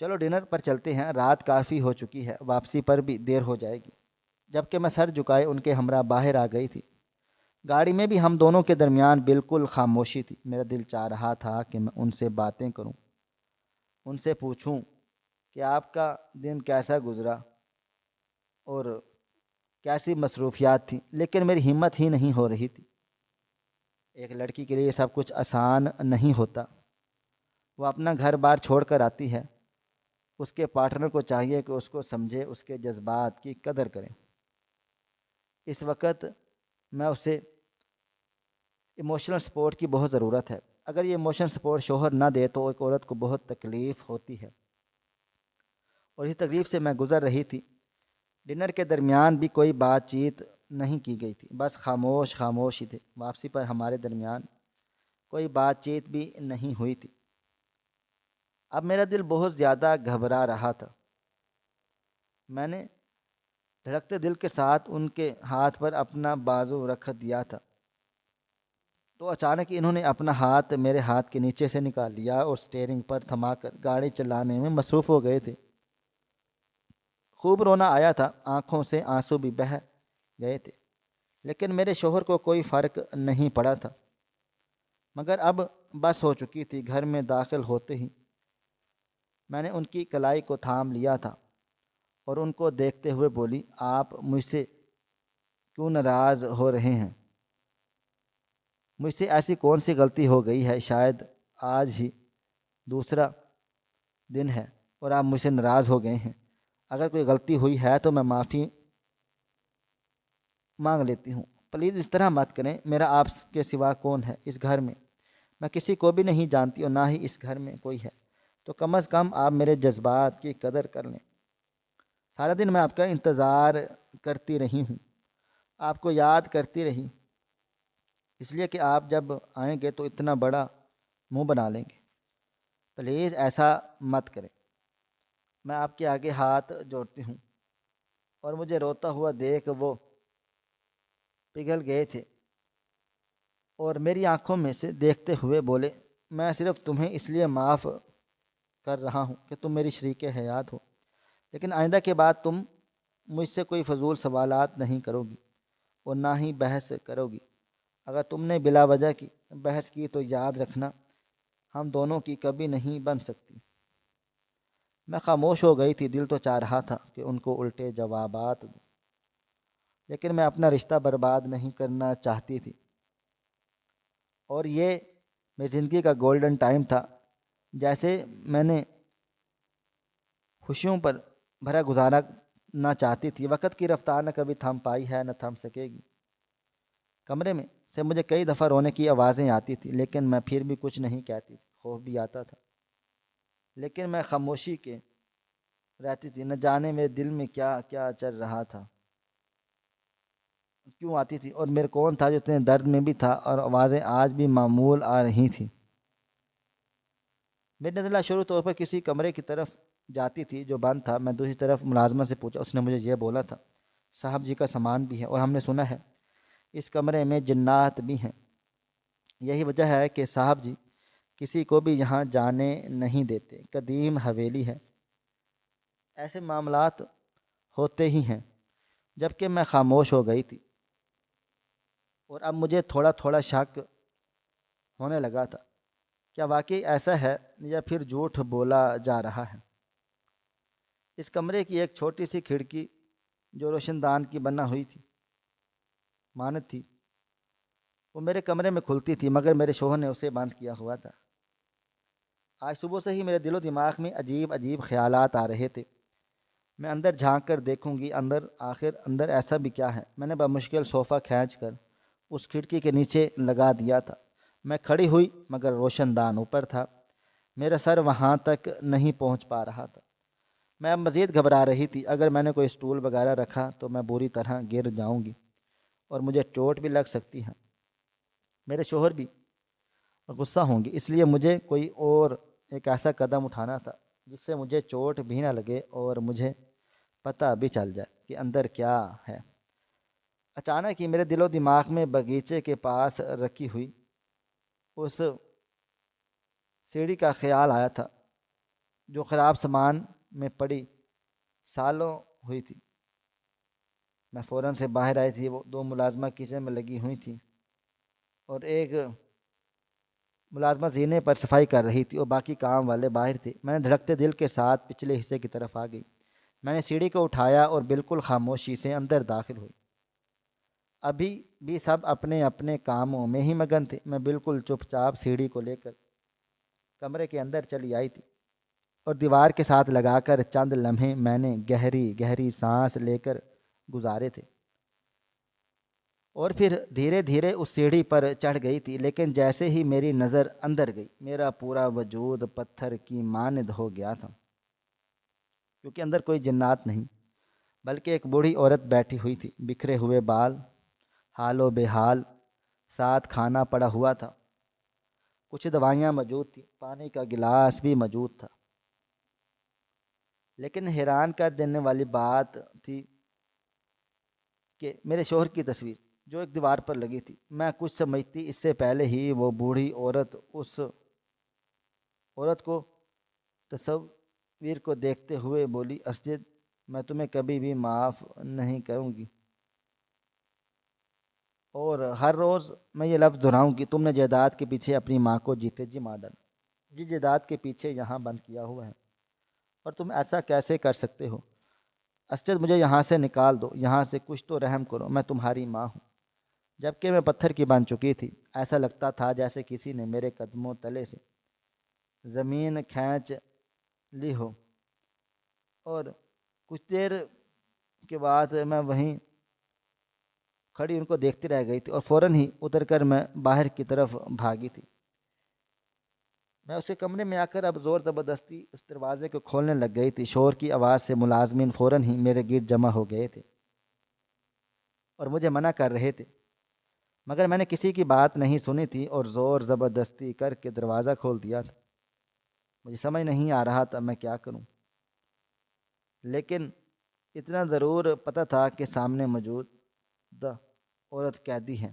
چلو ڈنر پر چلتے ہیں، رات کافی ہو چکی ہے، واپسی پر بھی دیر ہو جائے گی۔ جبکہ میں سر جھکائے ان کے ہمراہ باہر آ گئی تھی۔ گاڑی میں بھی ہم دونوں کے درمیان بالکل خاموشی تھی۔ میرا دل چاہ رہا تھا کہ میں ان سے باتیں کروں، ان سے پوچھوں کہ آپ کا دن کیسا گزرا اور کیسی مصروفیات تھیں، لیکن میری ہمت ہی نہیں ہو رہی تھی۔ ایک لڑکی کے لیے سب کچھ آسان نہیں ہوتا۔ وہ اپنا گھر بار چھوڑ کر آتی ہے، اس کے پارٹنر کو چاہیے کہ اس کو سمجھے، اس کے جذبات کی قدر کریں۔ اس وقت میں اسے ایموشنل سپورٹ کی بہت ضرورت ہے۔ اگر یہ ایموشنل سپورٹ شوہر نہ دے تو ایک عورت کو بہت تکلیف ہوتی ہے، اور اس تکلیف سے میں گزر رہی تھی۔ ڈنر کے درمیان بھی کوئی بات چیت نہیں کی گئی تھی، بس خاموش ہی تھے۔ واپسی پر ہمارے درمیان کوئی بات چیت بھی نہیں ہوئی تھی۔ اب میرا دل بہت زیادہ گھبرا رہا تھا۔ میں نے دھڑکتے دل کے ساتھ ان کے ہاتھ پر اپنا بازو رکھ دیا تھا تو اچانک انہوں نے اپنا ہاتھ میرے ہاتھ کے نیچے سے نکال لیا اور سٹیئرنگ پر تھما کر گاڑی چلانے میں مصروف ہو گئے تھے۔ خوب رونا آیا تھا، آنکھوں سے آنسو بھی بہہ گئے تھے، لیکن میرے شوہر کو کوئی فرق نہیں پڑا تھا۔ مگر اب بس ہو چکی تھی۔ گھر میں داخل ہوتے ہی میں نے ان کی کلائی کو تھام لیا تھا اور ان کو دیکھتے ہوئے بولی، آپ مجھ سے کیوں ناراض ہو رہے ہیں؟ مجھ سے ایسی کون سی غلطی ہو گئی ہے؟ شاید آج ہی دوسرا دن ہے اور آپ مجھ سے ناراض ہو گئے ہیں۔ اگر کوئی غلطی ہوئی ہے تو میں معافی مانگ لیتی ہوں، پلیز اس طرح مت کریں۔ میرا آپ کے سوا کون ہے اس گھر میں؟ میں کسی کو بھی نہیں جانتی اور نہ ہی اس گھر میں کوئی ہے، تو کم از کم آپ میرے جذبات کی قدر کر لیں۔ سارا دن میں آپ کا انتظار کرتی رہی ہوں، آپ کو یاد کرتی رہی، اس لیے کہ آپ جب آئیں گے تو اتنا بڑا منہ بنا لیں گے۔ پلیز ایسا مت کریں۔ میں آپ کے آگے ہاتھ جوڑتی ہوں۔ اور مجھے روتا ہوا دیکھ وہ پگھل گئے تھے اور میری آنکھوں میں سے دیکھتے ہوئے بولے، میں صرف تمہیں اس لیے معاف کر رہا ہوں کہ تم میری شریک حیات ہو، لیکن آئندہ کے بعد تم مجھ سے کوئی فضول سوالات نہیں کرو گی اور نہ ہی بحث کرو گی۔ اگر تم نے بلا وجہ کی بحث کی تو یاد رکھنا ہم دونوں کی کبھی نہیں بن سکتی۔ میں خاموش ہو گئی تھی۔ دل تو چاہ رہا تھا کہ ان کو الٹے جوابات دوں، لیکن میں اپنا رشتہ برباد نہیں کرنا چاہتی تھی، اور یہ میری زندگی کا گولڈن ٹائم تھا۔ جیسے میں نے خوشیوں پر بھرا گزارنا چاہتی تھی۔ وقت کی رفتار نہ کبھی تھم پائی ہے نہ تھم سکے گی۔ کمرے میں سے مجھے کئی دفعہ رونے کی آوازیں آتی تھی، لیکن میں پھر بھی کچھ نہیں کہتی تھی۔ خوف بھی آتا تھا، لیکن میں خاموشی کے رہتی تھی۔ نہ جانے میرے دل میں کیا کیا چل رہا تھا، کیوں آتی تھی، اور میرے کون تھا جو اتنے درد میں بھی تھا، اور آوازیں آج بھی معمول آ رہی تھیں۔ میری نظر شروع طور پر کسی کمرے کی طرف جاتی تھی جو بند تھا۔ میں دوسری طرف ملازمہ سے پوچھا، اس نے مجھے یہ بولا تھا، صاحب جی کا سامان بھی ہے، اور ہم نے سنا ہے اس کمرے میں جنات بھی ہیں۔ یہی وجہ ہے کہ صاحب جی کسی کو بھی یہاں جانے نہیں دیتے، قدیم حویلی ہے۔ ایسے معاملات ہوتے ہی ہیں۔ جب کہ میں خاموش ہو گئی تھی، اور اب مجھے تھوڑا تھوڑا شک ہونے لگا تھا، کیا واقعی ایسا ہے یا پھر جھوٹ بولا جا رہا ہے؟ اس کمرے کی ایک چھوٹی سی کھڑکی جو روشن دان کی بنا ہوئی تھی مانت تھی، وہ میرے کمرے میں کھلتی تھی، مگر میرے شوہر نے اسے بند کیا ہوا تھا۔ آج صبح سے ہی میرے دل و دماغ میں عجیب عجیب خیالات آ رہے تھے۔ میں اندر جھانک کر دیکھوں گی، اندر ایسا بھی کیا ہے؟ میں نے بمشکل صوفہ کھینچ کر اس کھڑکی کے نیچے لگا دیا تھا۔ میں کھڑی ہوئی، مگر روشن دان اوپر تھا، میرا سر وہاں تک نہیں پہنچ پا رہا تھا۔ میں اب مزید گھبرا رہی تھی، اگر میں نے کوئی اسٹول وغیرہ رکھا تو میں بری طرح گر جاؤں گی اور مجھے چوٹ بھی لگ سکتی ہے۔ میرے شوہر بھی غصہ ہوں گے، اس لیے مجھے کوئی اور ایک ایسا قدم اٹھانا تھا جس سے مجھے چوٹ بھی نہ لگے اور مجھے پتہ بھی چل جائے کہ اندر کیا ہے۔ اچانک ہی میرے دل و دماغ میں باغیچے کے پاس رکھی ہوئی اس سیڑھی کا خیال آیا تھا جو خراب سامان میں پڑی سالوں ہوئی تھی۔ میں فوراً سے باہر آئی تھی، وہ دو ملازمہ کچن میں لگی ہوئی تھیں اور ایک ملازمہ زینے پر صفائی کر رہی تھی اور باقی کام والے باہر تھے۔ میں نے دھڑکتے دل کے ساتھ پچھلے حصے کی طرف آ گئی۔ میں نے سیڑھی کو اٹھایا اور بالکل خاموشی سے اندر داخل ہوئی۔ ابھی بھی سب اپنے اپنے کاموں میں ہی مگن تھے۔ میں بالکل چپ چاپ سیڑھی کو لے کر کمرے کے اندر چلی آئی تھی اور دیوار کے ساتھ لگا کر چند لمحے میں نے گہری گہری سانس لے کر گزارے تھے، اور پھر دھیرے دھیرے اس سیڑھی پر چڑھ گئی تھی۔ لیکن جیسے ہی میری نظر اندر گئی، میرا پورا وجود پتھر کی مانند ہو گیا تھا، کیونکہ اندر کوئی جنات نہیں بلکہ ایک بوڑھی عورت بیٹھی ہوئی تھی، بکھرے ہوئے بال، حال و بے حال، ساتھ کھانا پڑا ہوا تھا، کچھ دوائیاں موجود تھیں، پانی کا گلاس بھی موجود تھا۔ لیکن حیران کر دینے والی بات تھی کہ میرے شوہر کی تصویر جو ایک دیوار پر لگی تھی۔ میں کچھ سمجھتی اس سے پہلے ہی وہ بوڑھی عورت اس عورت کو تصویر کو دیکھتے ہوئے بولی، اسجد، میں تمہیں کبھی بھی معاف نہیں کروں گی، اور ہر روز میں یہ لفظ دہراؤں گی، تم نے جائیداد کے پیچھے اپنی ماں کو جیتے جی مار ڈالا، جی جائیداد کے پیچھے یہاں بند کیا ہوا ہے، اور تم ایسا کیسے کر سکتے ہو؟ اسجد، مجھے یہاں سے نکال دو، یہاں سے کچھ تو رحم کرو، میں تمہاری ماں ہوں۔ جبکہ میں پتھر کی بن چکی تھی، ایسا لگتا تھا جیسے کسی نے میرے قدموں تلے سے زمین کھینچ لی ہو، اور کچھ دیر کے بعد میں وہیں کھڑی ان کو دیکھتی رہ گئی تھی، اور فوراً ہی اتر کر میں باہر کی طرف بھاگی تھی۔ میں اسے کمرے میں آ کر اب زور زبردستی اس دروازے کو کھولنے لگ گئی تھی۔ شور کی آواز سے ملازمین فوراً ہی میرے گرد جمع ہو گئے تھے اور مجھے منع کر رہے تھے، مگر میں نے کسی کی بات نہیں سنی تھی اور زور زبردستی کر کے دروازہ کھول دیا تھا۔ مجھے سمجھ نہیں آ رہا تھا میں کیا کروں، لیکن اتنا ضرور پتہ تھا کہ سامنے موجود عورت قیدی ہے،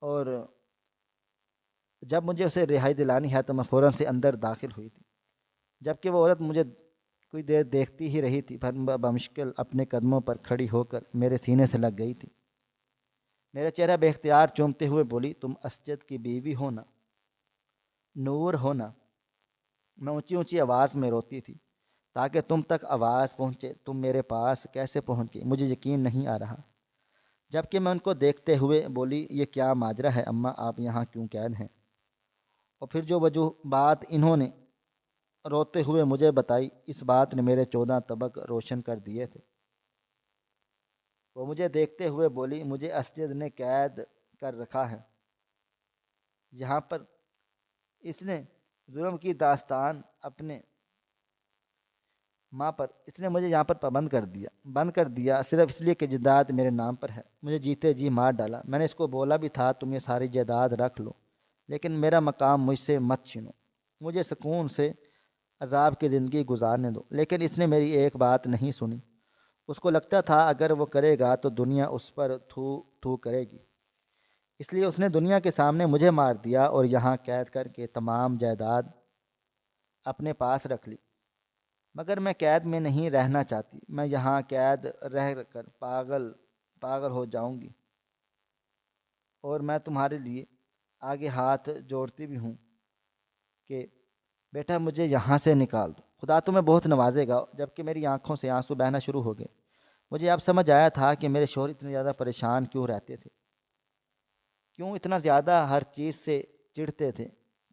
اور جب مجھے اسے رہائی دلانی ہے تو میں فوراً سے اندر داخل ہوئی تھی۔ جبکہ وہ عورت مجھے کوئی دیر دیکھتی ہی رہی تھی، پھر بمشکل اپنے قدموں پر کھڑی ہو کر میرے سینے سے لگ گئی تھی۔ میرا چہرہ بے اختیار چومتے ہوئے بولی، تم اسجد کی بیوی ہو نا، نور ہو نا؟ میں اونچی اونچی آواز میں روتی تھی تاکہ تم تک آواز پہنچے۔ تم میرے پاس کیسے پہنچ گئی؟ مجھے یقین نہیں آ رہا۔ جبکہ میں ان کو دیکھتے ہوئے بولی، یہ کیا ماجرا ہے اماں، آپ یہاں کیوں قید ہیں؟ اور پھر جو بات انہوں نے روتے ہوئے مجھے بتائی، اس بات نے میرے 14 طبق روشن کر دیے تھے۔ وہ مجھے دیکھتے ہوئے بولی، مجھے اسجد نے قید کر رکھا ہے یہاں پر، اس نے ظلم کی داستان اپنے ماں پر، اس نے مجھے یہاں پر بند کر دیا صرف اس لیے کہ جائیداد میرے نام پر ہے۔ مجھے جیتے جی مار ڈالا۔ میں نے اس کو بولا بھی تھا تم یہ ساری جائیداد رکھ لو، لیکن میرا مقام مجھ سے مت چھینو، مجھے سکون سے عذاب کی زندگی گزارنے دو، لیکن اس نے میری ایک بات نہیں سنی۔ اس کو لگتا تھا اگر وہ کرے گا تو دنیا اس پر تھو تھو کرے گی، اس لیے اس نے دنیا کے سامنے مجھے مار دیا اور یہاں قید کر کے تمام جائیداد اپنے پاس رکھ لی۔ مگر میں قید میں نہیں رہنا چاہتی، میں یہاں قید رہ کر پاگل پاگل ہو جاؤں گی، اور میں تمہارے لیے آگے ہاتھ جوڑتی بھی ہوں کہ بیٹا مجھے یہاں سے نکال دو، خدا تمہیں بہت نوازے گا۔ جبکہ میری آنکھوں سے آنسو بہنا شروع ہو گئے۔ مجھے اب سمجھ آیا تھا کہ میرے شوہر اتنے زیادہ پریشان کیوں رہتے تھے، کیوں اتنا زیادہ ہر چیز سے چڑھتے تھے۔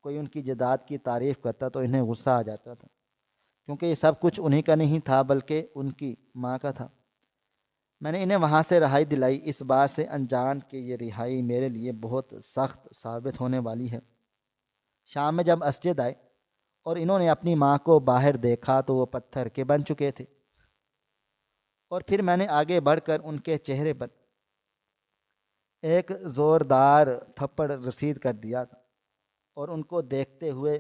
کوئی ان کی جداد کی تعریف کرتا تو انہیں غصہ آ جاتا تھا، کیونکہ یہ سب کچھ انہی کا نہیں تھا بلکہ ان کی ماں کا تھا۔ میں نے انہیں وہاں سے رہائی دلائی، اس بات سے انجان کہ یہ رہائی میرے لیے بہت سخت ثابت ہونے والی ہے۔ شام میں جب مسجد آئے اور انہوں نے اپنی ماں کو باہر دیکھا تو وہ پتھر کے بن چکے تھے، اور پھر میں نے آگے بڑھ کر ان کے چہرے پر ایک زوردار تھپڑ رسید کر دیا اور ان کو دیکھتے ہوئے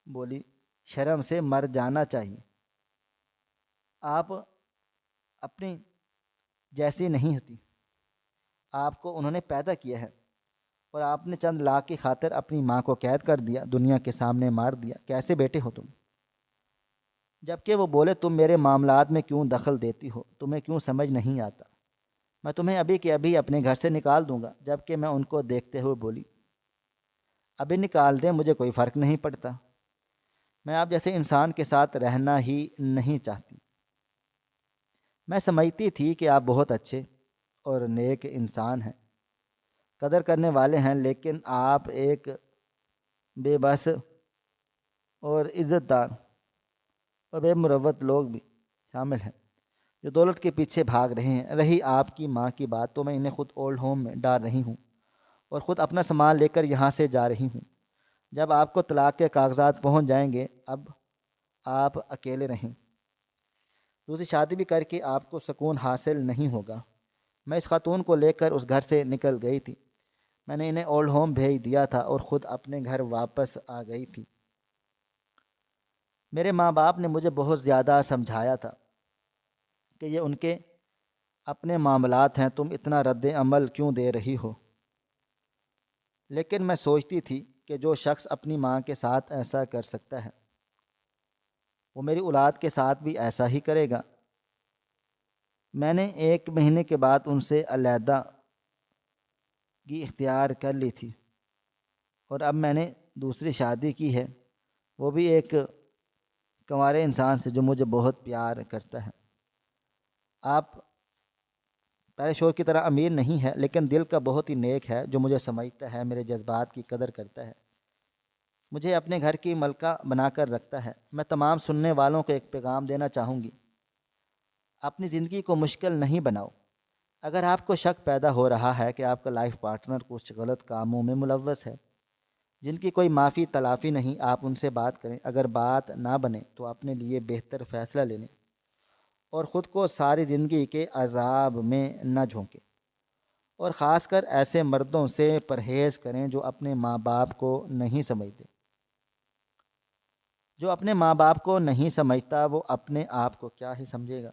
بولی، شرم سے مر جانا چاہیے، آپ اپنی جیسی نہیں ہوتی، آپ کو انہوں نے پیدا کیا ہے اور آپ نے چند لاکھ کی خاطر اپنی ماں کو قید کر دیا، دنیا کے سامنے مار دیا، کیسے بیٹے ہو تم؟ جبکہ وہ بولے، تم میرے معاملات میں کیوں دخل دیتی ہو، تمہیں کیوں سمجھ نہیں آتا، میں تمہیں ابھی کے ابھی اپنے گھر سے نکال دوں گا۔ جبکہ میں ان کو دیکھتے ہوئے بولی، ابھی نکال دیں مجھے کوئی فرق نہیں پڑتا، میں آپ جیسے انسان کے ساتھ رہنا ہی نہیں چاہتی۔ میں سمجھتی تھی کہ آپ بہت اچھے اور نیک انسان ہیں، قدر کرنے والے ہیں، لیکن آپ ایک بے بس اور عزت دار اور بے مروت لوگ بھی شامل ہیں جو دولت کے پیچھے بھاگ رہے ہیں۔ رہی آپ کی ماں کی بات، تو میں انہیں خود اولڈ ہوم میں ڈال رہی ہوں اور خود اپنا سامان لے کر یہاں سے جا رہی ہوں۔ جب آپ کو طلاق کے کاغذات پہنچ جائیں گے، اب آپ اکیلے رہیں، دوسری شادی بھی کر کے آپ کو سکون حاصل نہیں ہوگا۔ میں اس خاتون کو لے کر اس گھر سے نکل گئی تھی، میں نے انہیں اولڈ ہوم بھیج دیا تھا اور خود اپنے گھر واپس آ گئی تھی۔ میرے ماں باپ نے مجھے بہت زیادہ سمجھایا تھا کہ یہ ان کے اپنے معاملات ہیں، تم اتنا رد عمل کیوں دے رہی ہو؟ لیکن میں سوچتی تھی کہ جو شخص اپنی ماں کے ساتھ ایسا کر سکتا ہے وہ میری اولاد کے ساتھ بھی ایسا ہی کرے گا۔ میں نے 1 مہینے کے بعد ان سے علیحدگی اختیار کر لی تھی، اور اب میں نے دوسری شادی کی ہے، وہ بھی ایک کنوارے انسان سے جو مجھے بہت پیار کرتا ہے۔ آپ پہلے شوہر کی طرح امیر نہیں ہے، لیکن دل کا بہت ہی نیک ہے، جو مجھے سمجھتا ہے، میرے جذبات کی قدر کرتا ہے، مجھے اپنے گھر کی ملکہ بنا کر رکھتا ہے۔ میں تمام سننے والوں کو ایک پیغام دینا چاہوں گی، اپنی زندگی کو مشکل نہیں بناؤ۔ اگر آپ کو شک پیدا ہو رہا ہے کہ آپ کا لائف پارٹنر کچھ غلط کاموں میں ملوث ہے جن کی کوئی معافی تلافی نہیں، آپ ان سے بات کریں۔ اگر بات نہ بنے تو اپنے لیے بہتر فیصلہ لے لیں اور خود کو ساری زندگی کے عذاب میں نہ جھونکیں، اور خاص کر ایسے مردوں سے پرہیز کریں جو اپنے ماں باپ کو نہیں سمجھتے۔ جو اپنے ماں باپ کو نہیں سمجھتا وہ اپنے آپ کو کیا ہی سمجھے گا؟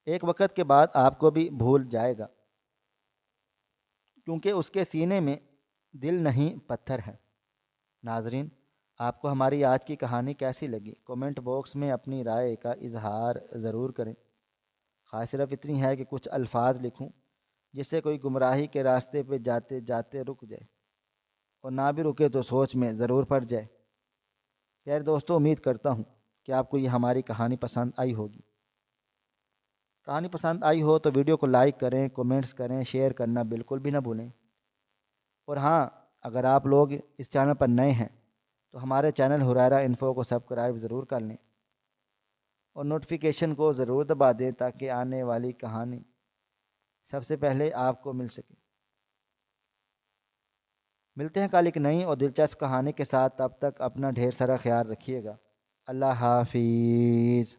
ایک وقت کے بعد آپ کو بھی بھول جائے گا، کیونکہ اس کے سینے میں دل نہیں پتھر ہے۔ ناظرین، آپ کو ہماری آج کی کہانی کیسی لگی؟ کومنٹ باکس میں اپنی رائے کا اظہار ضرور کریں۔ خواہش صرف اتنی ہے کہ کچھ الفاظ لکھوں جس سے کوئی گمراہی کے راستے پہ جاتے جاتے رک جائے، اور نہ بھی رکے تو سوچ میں ضرور پڑ جائے۔ خیر دوستو، امید کرتا ہوں کہ آپ کو یہ ہماری کہانی پسند آئی ہوگی۔ کہانی پسند آئی ہو تو ویڈیو کو لائک کریں، کومنٹس کریں، شیئر کرنا بالکل بھی نہ بھولیں۔ اور ہاں، اگر آپ لوگ اس چینل پر نئے ہیں تو ہمارے چینل ہریرہ انفو کو سبسکرائب ضرور کر لیں اور نوٹیفیکیشن کو ضرور دبا دیں تاکہ آنے والی کہانی سب سے پہلے آپ کو مل سکے۔ ملتے ہیں کل ایک نئی اور دلچسپ کہانی کے ساتھ، تب تک اپنا ڈھیر سارا خیال رکھیے گا۔ اللہ حافظ۔